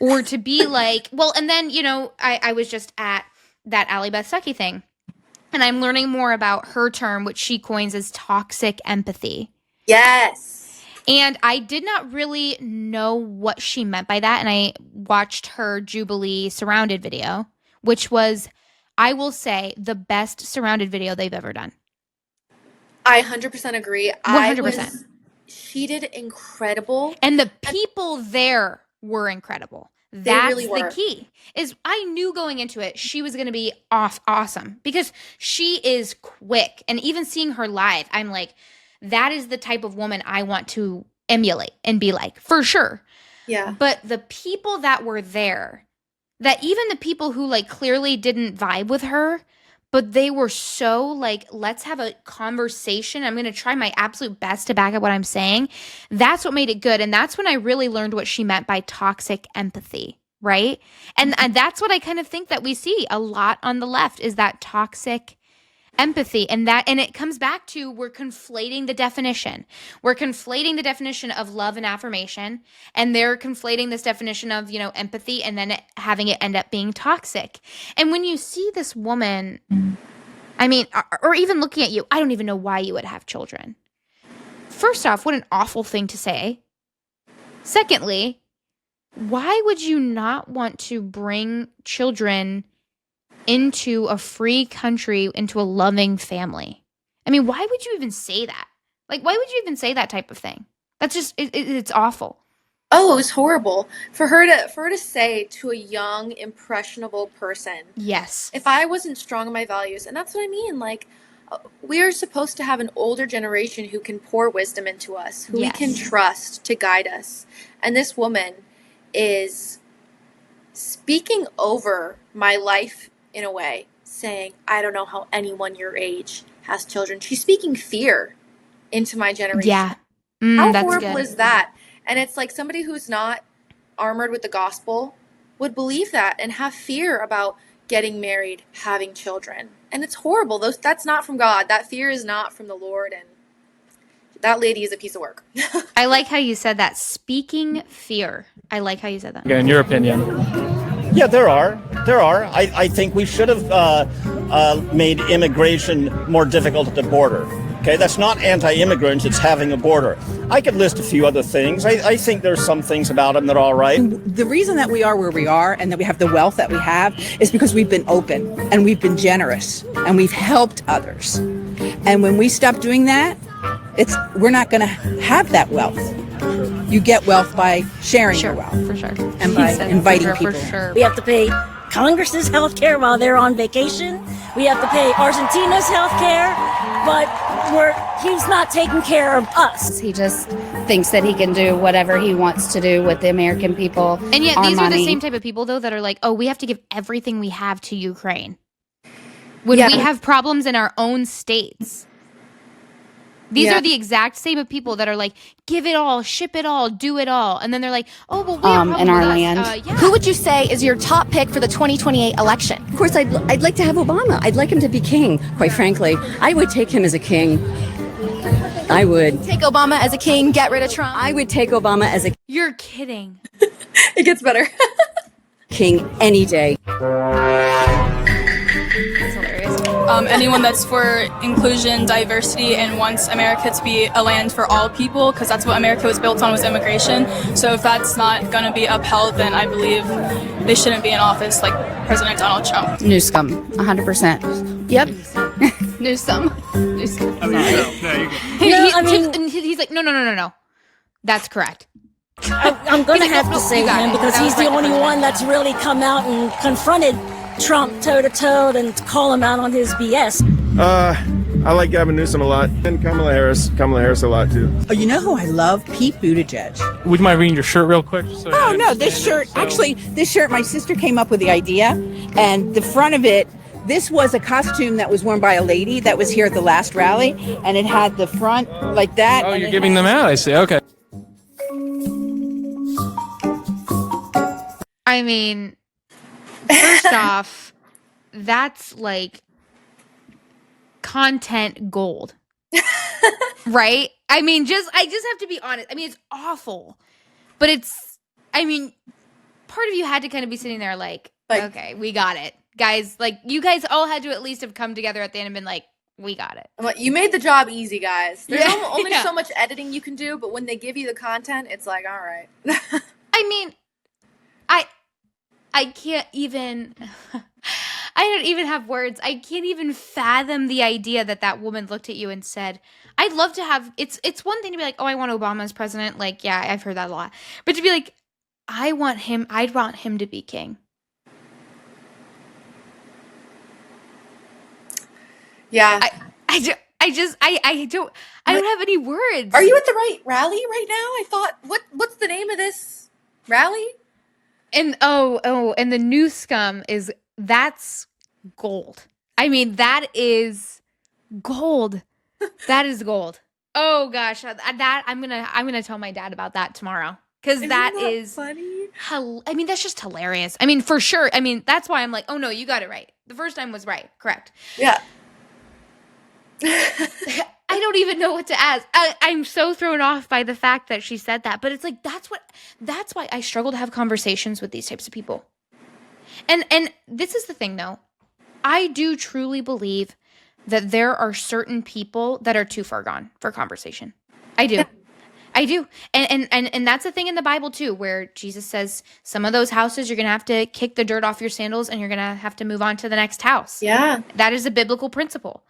S1: Or to be like, well, and then, I was just at that Ally Beth Stuckey thing. And I'm learning more about her term, which she coins as toxic empathy.
S2: Yes.
S1: And I did not really know what she meant by that. And I watched her Jubilee Surrounded video, which was, I will say, the best Surrounded video they've ever done.
S2: I 100% agree.
S1: 100%.
S2: She did incredible.
S1: And the people there were incredible. That's really the key. Is I knew going into it she was going to be awesome because she is quick. And even seeing her live, I'm like, that is the type of woman I want to emulate and be like, for sure.
S2: Yeah.
S1: But the people that were there, that even the people who like clearly didn't vibe with her, but they were so like, let's have a conversation. I'm going to try my absolute best to back up what I'm saying. That's what made it good. And that's when I really learned what she meant by toxic empathy, right? And that's what I kind of think that we see a lot on the left is that toxic empathy. And it comes back to we're conflating the definition. We're conflating the definition of love and affirmation. And they're conflating this definition of, empathy and then having it end up being toxic. And when you see this woman, I mean, or even looking at you, I don't even know why you would have children. First off, what an awful thing to say. Secondly, why would you not want to bring children into a free country, into a loving family? I mean, why would you even say that? Like, why would you even say that type of thing? That's just, it's awful.
S2: Oh, it was horrible for her to say to a young, impressionable person.
S1: Yes.
S2: If I wasn't strong in my values, and that's what I mean, like, we are supposed to have an older generation who can pour wisdom into us, who we can trust to guide us. And this woman is speaking over my life in a way, saying, I don't know how anyone your age has children. She's speaking fear into my generation.
S1: Yeah.
S2: How
S1: That's
S2: horrible
S1: good.
S2: is that? And it's like somebody who's not armored with the gospel would believe that and have fear about getting married, having children. And it's horrible. That's not from God. That fear is not from the Lord. And that lady is a piece of work.
S1: I like how you said that. Speaking fear. I like how you said that.
S4: Okay, in your opinion.
S6: Yeah, there are. I think we should have made immigration more difficult at the border. Okay, that's not anti-immigrants, it's having a border. I could list a few other things. I think there's some things about them that are all right.
S11: The reason that we are where we are and that we have the wealth that we have is because we've been open and we've been generous and we've helped others. And when we stop doing that, we're not going to have that wealth. You get wealth by sharing your wealth.
S1: For sure.
S11: And by inviting people.
S1: For sure.
S13: We have to pay Congress's health care while they're on vacation. We have to pay Argentina's health care, but he's not taking care of us.
S5: He just thinks that he can do whatever he wants to do with the American people.
S1: And yet these
S5: money.
S1: are the same type of people, though, that are like, oh, we have to give everything we have to Ukraine. When we have problems in our own states. These are the exact same of people that are like, give it all, ship it all, do it all. And then they're like, oh, well, we have
S5: in our
S1: with us.
S5: land.
S7: Who would you say is your top pick for the 2028 election?
S3: Of course, I'd like to have Obama. I'd like him to be king, quite frankly. I would take him as a king. I would.
S7: Take Obama as a king, get rid of Trump.
S3: I would take Obama as a
S1: You're kidding.
S2: It gets better.
S3: king any day.
S1: That's hilarious.
S10: Anyone that's for inclusion, diversity, and wants America to be a land for all people, because that's what America was built on, was immigration. So if that's not going to be upheld, then I believe they shouldn't be in office like President Donald Trump.
S5: Newscom, 100%. Yep.
S1: Newsom. He's like, no. That's correct.
S13: I'm going to have to say him because he's the only one that's really come out and confronted Trump toe-to-toe and call him out on his BS.
S8: I like Gavin Newsom a lot, and Kamala Harris a lot too.
S11: Oh, you know who I love? Pete Buttigieg.
S4: Would you mind reading your shirt real quick? Just so
S11: Oh, no, this shirt, my sister came up with the idea, and the front of it, this was a costume that was worn by a lady that was here at the last rally, and it had the front like that.
S4: Oh, you're giving them out, I see, okay.
S1: I mean, first off, that's like content gold. Right? I mean, I just have to be honest. I mean, it's awful. But part of you had to kind of be sitting there like, okay, we got it. Guys, like, you guys all had to at least have come together at the end and been like, we got it.
S2: I'm like, you made the job easy, guys. There's only so much editing you can do, but when they give you the content, it's like, all right.
S1: I mean, I can't even, I don't even have words. I can't even fathom the idea that woman looked at you and said, I'd love to have, it's one thing to be like, oh, I want Obama as president. Like, yeah, I've heard that a lot. But to be like, I'd want him to be king.
S2: Yeah.
S1: I don't have any words.
S2: Are you at the right rally right now? I thought, what's the name of this rally?
S1: And and the new scum that's gold. I mean, that is gold. That is gold. Oh gosh, that I'm gonna tell my dad about that tomorrow, because that is
S2: funny.
S1: I mean, that's just hilarious. I mean, for sure. I mean, that's why I'm like, oh no, you got it right. The first time was right, correct?
S2: Yeah.
S1: I don't even know what to ask. I'm so thrown off by the fact that she said that. But it's like, that's why I struggle to have conversations with these types of people. And this is the thing, though. I do truly believe that there are certain people that are too far gone for conversation. I do. I do. And that's the thing in the Bible, too, where Jesus says some of those houses you're going to have to kick the dirt off your sandals and you're going to have to move on to the next house.
S2: Yeah.
S1: That is a biblical principle.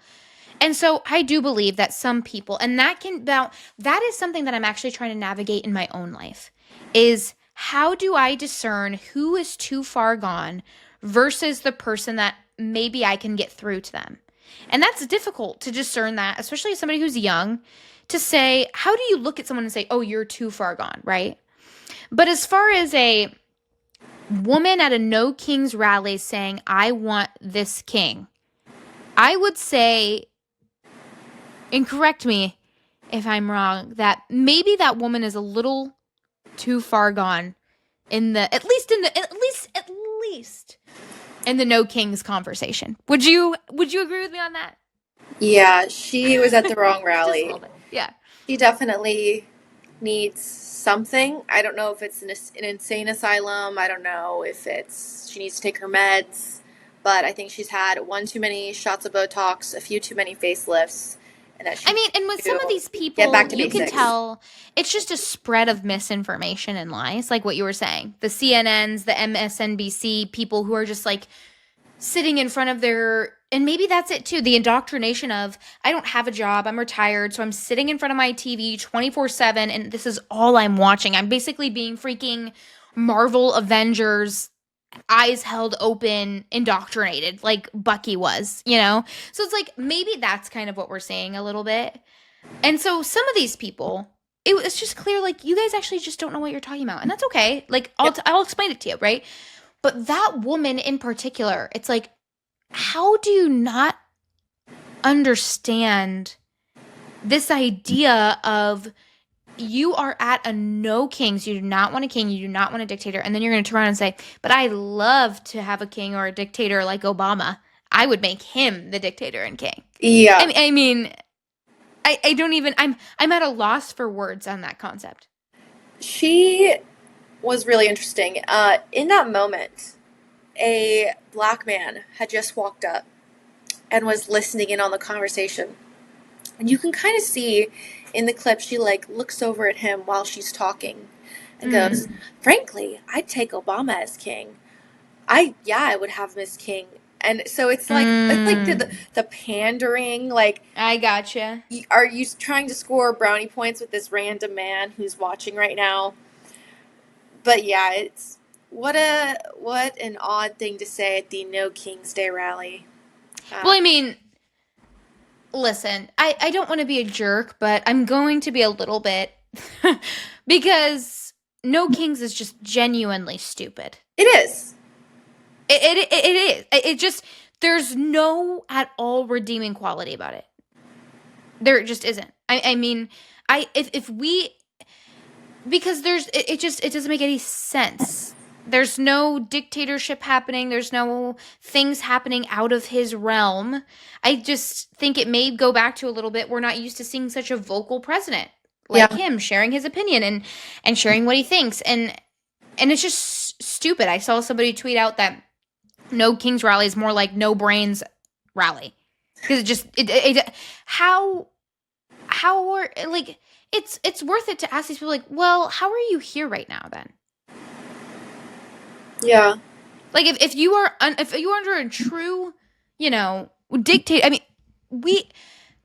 S1: And so I do believe that some people, and that is something that I'm actually trying to navigate in my own life, is how do I discern who is too far gone versus the person that maybe I can get through to them? And that's difficult to discern that, especially as somebody who's young, to say, how do you look at someone and say, oh, you're too far gone, right? But as far as a woman at a No Kings rally saying, I want this king, I would say, and correct me if I'm wrong, that maybe that woman is a little too far gone in the at least in the No Kings conversation. Would you agree with me on that?
S2: Yeah, she was at the wrong
S1: Just a
S2: rally.
S1: little bit. Yeah.
S2: She definitely needs something. I don't know if it's an insane asylum. I don't know if it's she needs to take her meds. But I think she's had one too many shots of Botox, a few too many facelifts, and that she
S1: I mean, and with
S2: needs
S1: some of
S2: to
S1: these
S2: get
S1: people,
S2: back to
S1: you can
S2: basics.
S1: tell it's just a spread of misinformation and lies, like what you were saying. The CNNs, the MSNBC, people who are just like sitting in front of their, and maybe that's it too, the indoctrination of, I don't have a job, I'm retired, so I'm sitting in front of my TV 24/7, and this is all I'm watching. I'm basically being freaking Marvel Avengers, eyes held open, indoctrinated, like Bucky was, you know? So it's like, maybe that's kind of what we're saying a little bit. And so some of these people, it's just clear, like, you guys actually just don't know what you're talking about. And that's okay. Like, I'll explain it to you, right? But that woman in particular, it's like, how do you not understand this idea of you are at a no kings, you do not want a king, you do not want a dictator, and then you're going to turn around and say, but I love to have a king or a dictator like Obama. I would make him the dictator and king.
S2: Yeah.
S1: I mean, I don't even, I'm at a loss for words on that concept.
S2: She was really interesting. In that moment, a black man had just walked up and was listening in on the conversation. And you can kind of see in the clip, she like looks over at him while she's talking and goes, frankly, I'd take Obama as king. I would have him as king. And so it's like the pandering, like,
S1: I gotcha.
S2: are you trying to score brownie points with this random man who's watching right now? But yeah, it's what an odd thing to say at the No King's Day rally.
S1: Well, I mean, listen, I don't want to be a jerk, but I'm going to be a little bit because No Kings is just genuinely stupid.
S2: It is.
S1: It is. It just, there's no at all redeeming quality about it. There just isn't. I mean, if we, because it doesn't make any sense. There's no dictatorship happening. There's no things happening out of his realm. I just think it may go back to a little bit, we're not used to seeing such a vocal president like him sharing his opinion and sharing what he thinks. And it's just stupid. I saw somebody tweet out that No King's rally is more like No Brains rally. Because it just, how are, like, it's worth it to ask these people, like, well, how are you here right now then?
S2: Yeah.
S1: Like, if you are under a true, dictate, I mean,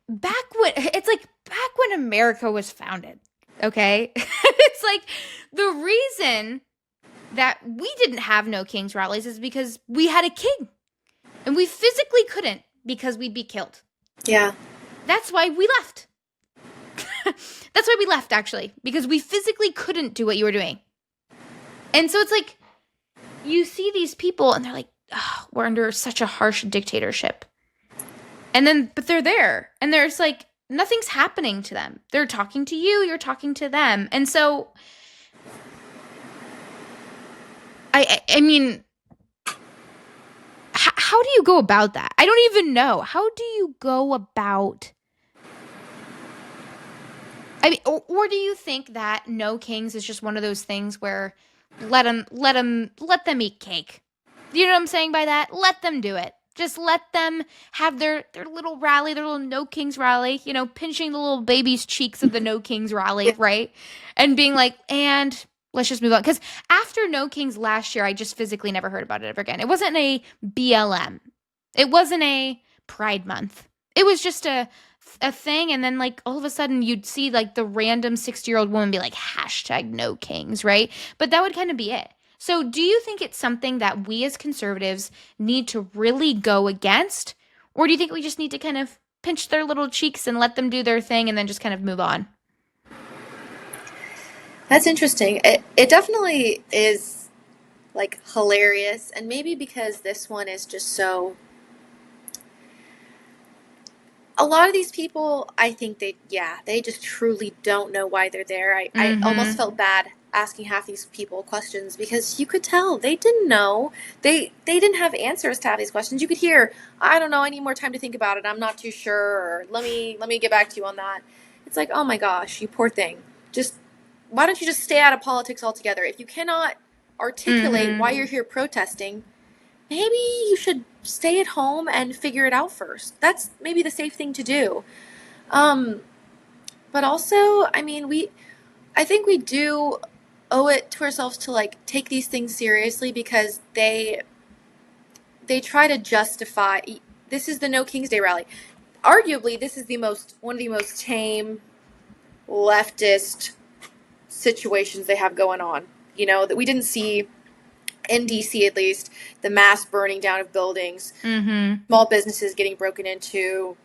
S1: back when America was founded, okay? It's like, the reason that we didn't have No Kings rallies is because we had a king. And we physically couldn't because we'd be killed.
S2: Yeah.
S1: That's why we left. That's why we left, actually. Because we physically couldn't do what you were doing. And so it's like, you see these people and they're like, oh, we're under such a harsh dictatorship. And then, but they're there. And there's like, nothing's happening to them. They're talking to you, you're talking to them. And so, I mean, how do you go about that? I don't even know. How do you go about, I mean, or do you think that No Kings is just one of those things where let them eat cake? You know what I'm saying by that? Let them do it. Just let them have their little rally, their little No Kings rally, pinching the little baby's cheeks of the No Kings rally, right? And being like, and let's just move on. Because after No Kings last year, I just physically never heard about it ever again. It wasn't a BLM. It wasn't a Pride Month. It was just a thing, and then like all of a sudden you'd see like the random 60-year-old woman be like #No Kings, right? But that would kind of be it. So do you think it's something that we as conservatives need to really go against, or do you think we just need to kind of pinch their little cheeks and let them do their thing and then just kind of move on?
S2: That's interesting. It definitely is like hilarious, and maybe because this one is just so. A lot of these people, I think they just truly don't know why they're there. I almost
S1: Mm-hmm.
S2: felt bad asking half these people questions because you could tell they didn't know. They didn't have answers to half these questions. You could hear, I don't know, I need more time to think about it. I'm not too sure, or let me get back to you on that. It's like, oh my gosh, you poor thing. Just why don't you just stay out of politics altogether? If you cannot articulate why
S1: Mm-hmm.
S2: you're here protesting, maybe you should stay at home and figure it out first. That's maybe the safe thing to do. Um, but also, I mean, I think we do owe it to ourselves to like take these things seriously because they try to justify. This is the No King's Day rally. Arguably, this is one of the most tame leftist situations they have going on. You know, that we didn't see in DC at least, the mass burning down of buildings,
S1: Mm-hmm.
S2: small businesses getting broken into,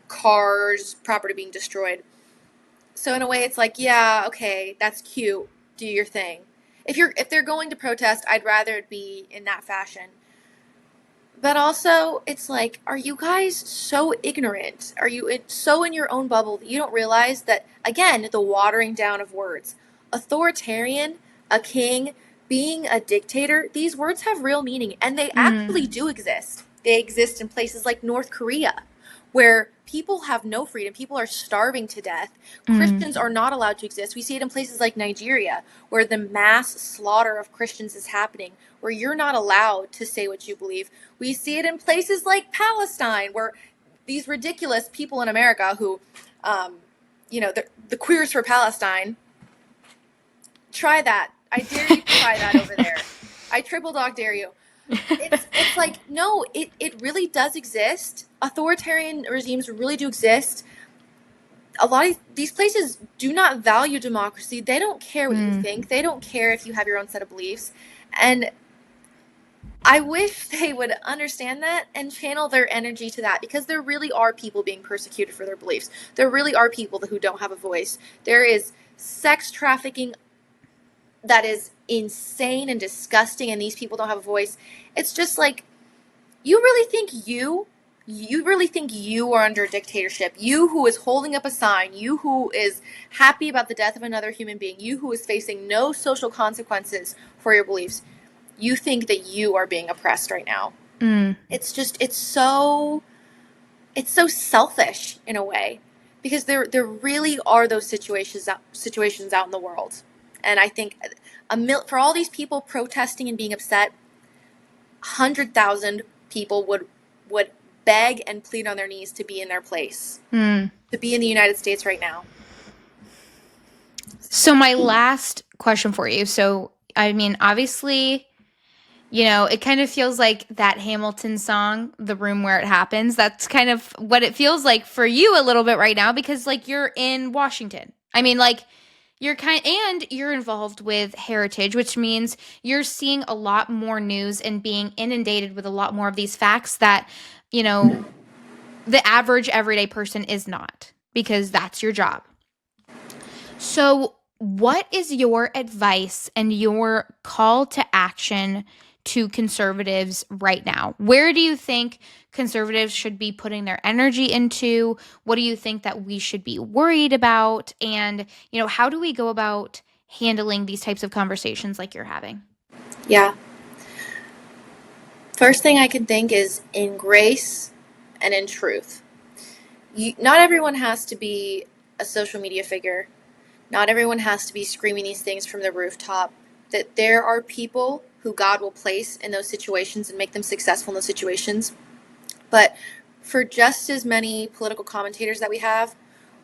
S2: cars, property being destroyed. So in a way, it's like, yeah, okay, that's cute. Do your thing. If they're going to protest, I'd rather it be in that fashion. But also, it's like, are you guys so ignorant? Are you so in your own bubble that you don't realize that, again, the watering down of words? Authoritarian, a king, being a dictator, these words have real meaning, and they
S1: Mm.
S2: actually do exist. They exist in places like North Korea, where people have no freedom. People are starving to death.
S1: Mm.
S2: Christians are not allowed to exist. We see it in places like Nigeria, where the mass slaughter of Christians is happening, where you're not allowed to say what you believe. We see it in places like Palestine, where these ridiculous people in America who, um, the Queers for Palestine, try that. I dare you to try that over there. I triple dog dare you. It's like, no, it really does exist. Authoritarian regimes really do exist. A lot of these places do not value democracy. They don't care what you
S1: Mm.
S2: think. They don't care if you have your own set of beliefs. And I wish they would understand that and channel their energy to that, because there really are people being persecuted for their beliefs. There really are people who don't have a voice. There is sex trafficking that is insane and disgusting, and these people don't have a voice. It's just like, you really think you are under a dictatorship? You who is holding up a sign, you who is happy about the death of another human being, you who is facing no social consequences for your beliefs, you think that you are being oppressed right now.
S1: Mm.
S2: It's so selfish in a way, because there really are those situations out in the world. And I think for all these people protesting and being upset, 100,000 people would beg and plead on their knees to be in their place,
S1: Mm.
S2: to be in the United States right now.
S1: So my last question for you. So I mean, obviously, it kind of feels like that Hamilton song, The Room Where It Happens. That's kind of what it feels like for you a little bit right now, because like you're in Washington. I mean, like and you're involved with heritage, which means you're seeing a lot more news and being inundated with a lot more of these facts that, you know, the average everyday person is not, because that's your job. So, what is your advice and your call to action to conservatives right now? Where do you think conservatives should be putting their energy into? What do you think that we should be worried about? And, how do we go about handling these types of conversations like you're having?
S2: Yeah. First thing I can think is in grace and in truth. Not everyone has to be a social media figure. Not everyone has to be screaming these things from the rooftop. That there are people who God will place in those situations and make them successful in those situations. But for just as many political commentators that we have,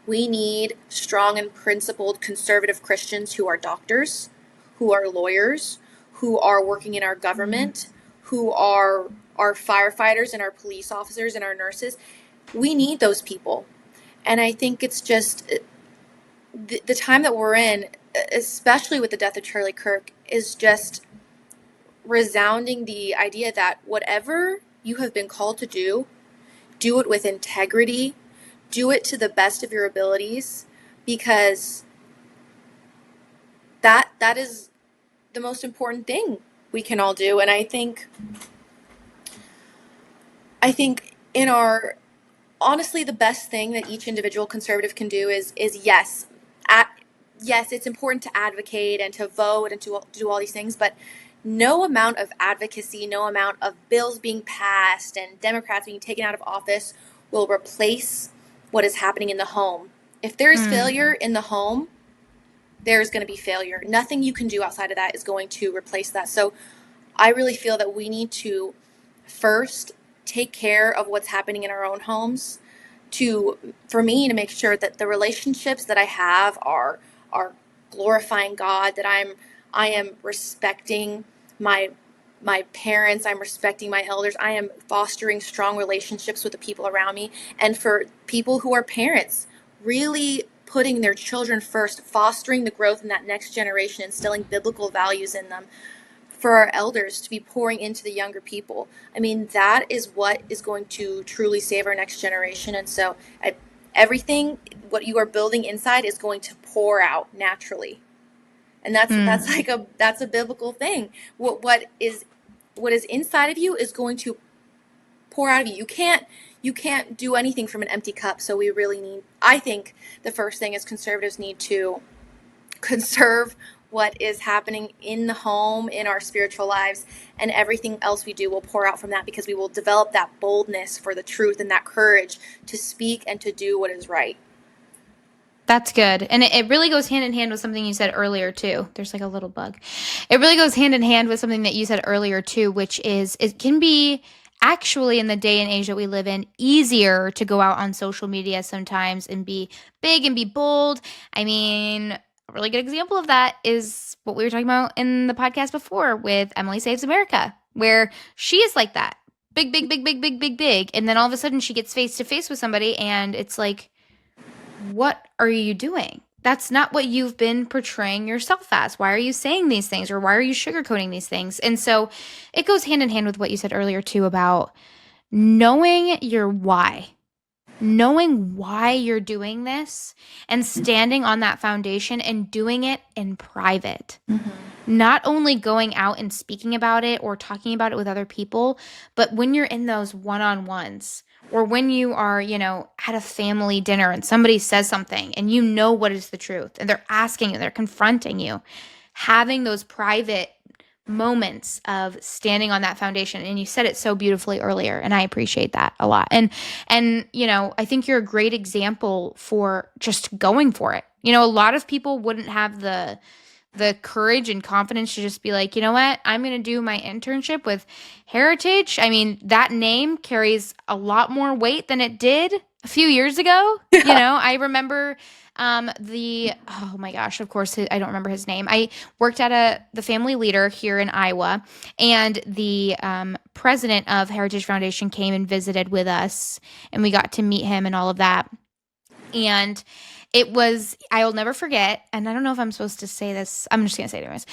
S2: we need strong and principled conservative Christians who are doctors, who are lawyers, who are working in our government, who are our firefighters and our police officers and our nurses. We need those people. And I think it's just the time that we're in, especially with the death of Charlie Kirk, is just resounding the idea that whatever you have been called to do it with integrity, do it to the best of your abilities, because that is the most important thing we can all do. And I think in our honestly, the best thing that each individual conservative can do is yes, at, yes, it's important to advocate and to vote and to do all these things, but no amount of advocacy, no amount of bills being passed and Democrats being taken out of office will replace what is happening in the home. If there is failure in the home, there's going to be failure. Nothing you can do outside of that is going to replace that. So I really feel that we need to first take care of what's happening in our own homes, for me to make sure that the relationships that I have are glorifying God, that I am respecting my parents, I'm respecting my elders, I am fostering strong relationships with the people around me. And for people who are parents, really putting their children first, fostering the growth in that next generation, instilling biblical values in them, for our elders to be pouring into the younger people. I mean, that is what is going to truly save our next generation. And so everything, what you are building inside is going to pour out naturally. And that's a biblical thing. What is inside of you is going to pour out of you. You can't do anything from an empty cup. So we really need, I think the first thing is conservatives need to conserve what is happening in the home, in our spiritual lives, and everything else we do will pour out from that, because we will develop that boldness for the truth and that courage to speak and to do what is right.
S1: That's good. And it really goes hand in hand with something you said earlier, too. There's like a little bug. It really goes hand in hand with something that you said earlier, too, which is it can be actually, in the day and age that we live in, easier to go out on social media sometimes and be big and be bold. I mean, a really good example of that is what we were talking about in the podcast before with Emily Saves America, where she is like that. Big, big, big, big, big, big, big. And then all of a sudden she gets face to face with somebody and it's like, what are you doing? That's not what you've been portraying yourself as. Why are you saying these things, or why are you sugarcoating these things? And so it goes hand in hand with what you said earlier too about knowing your why. Knowing why you're doing this and standing on that foundation and doing it in private. Not only going out and speaking about it or talking about it with other people, but when you're in those one-on-ones, or when you are, at a family dinner and somebody says something and you know what is the truth and they're asking you, they're confronting you, having those private moments of standing on that foundation. And you said it so beautifully earlier, and I appreciate that a lot. And I think you're a great example for just going for it. A lot of people wouldn't have the courage and confidence to just be like, you know what, I'm going to do my internship with Heritage. I mean, that name carries a lot more weight than it did a few years ago. I remember oh my gosh, of course, I don't remember his name. I worked at the family leader here in Iowa, and the president of Heritage Foundation came and visited with us, and we got to meet him and all of that. And I'll never forget, and I don't know if I'm supposed to say this. I'm just going to say it anyways.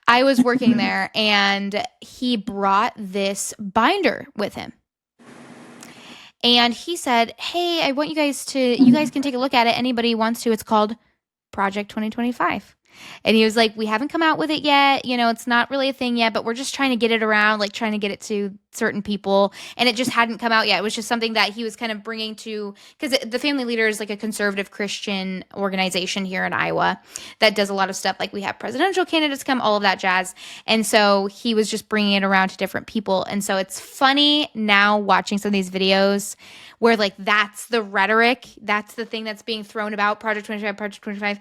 S1: I was working there, and he brought this binder with him. And he said, hey, I want you guys can take a look at it. Anybody wants to. It's called Project 2025. And he was like, we haven't come out with it yet. It's not really a thing yet, but we're just trying to get it around, like trying to get it to certain people. And it just hadn't come out yet. It was just something that he was kind of bringing to, because the family leader is like a conservative Christian organization here in Iowa that does a lot of stuff. Like we have presidential candidates come, all of that jazz. And so he was just bringing it around to different people. And so it's funny now watching some of these videos where like that's the rhetoric, that's the thing that's being thrown about Project 25, Project 25.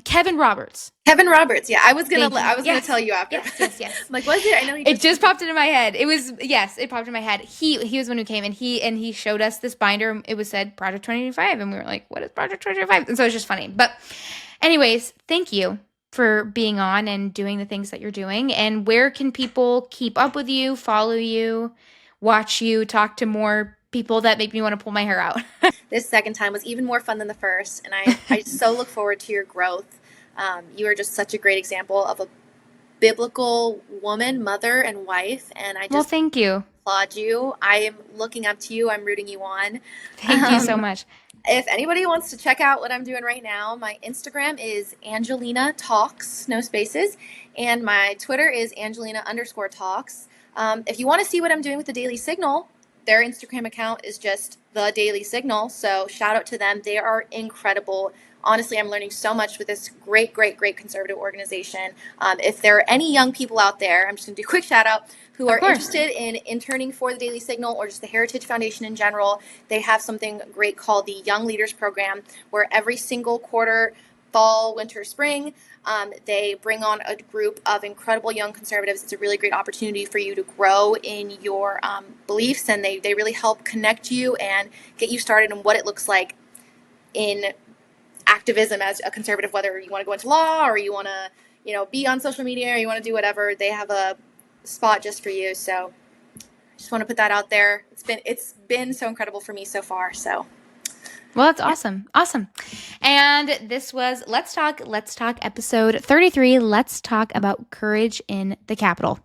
S1: Kevin Roberts,
S2: yeah, I was gonna tell you after.
S1: Yes.
S2: I'm like, was it? I know
S1: it just popped into my head. It popped in my head. He was one who came and he showed us this binder. It was said Project 25, and we were like, what is Project 25? And so it's just funny. But anyways, thank you for being on and doing the things that you're doing. And where can people keep up with you, follow you, watch you, talk to more people that make me want to pull my hair out?
S2: This second time was even more fun than the first, and I so look forward to your growth. You are just such a great example of a biblical woman, mother, and wife, and I just
S1: thank you.
S2: Applaud you. I am looking up to you. I'm rooting you on.
S1: Thank you so much.
S2: if anybody wants to check out what I'm doing right now, my Instagram is Angelina Talks, no spaces, and my Twitter is Angelina_Talks. If you want to see what I'm doing with the Daily Signal, their Instagram account is just the Daily Signal. So shout out to them. They are incredible. Honestly, I'm learning so much with this great conservative organization. If there are any young people out there, I'm just going to do a quick shout out, who are interested in interning for the Daily Signal or just the Heritage Foundation in general, they have something great called the Young Leaders Program, where every single quarter, fall, winter, spring, they bring on a group of incredible young conservatives. It's a really great opportunity for you to grow in your beliefs, and they really help connect you and get you started in what it looks like in activism as a conservative, whether you want to go into law or you want to, be on social media or you want to do whatever. They have a spot just for you. So I just want to put that out there. It's been so incredible for me so far. So
S1: well, that's awesome. Awesome. And this was Let's Talk episode 33. Let's talk about courage in the Capitol.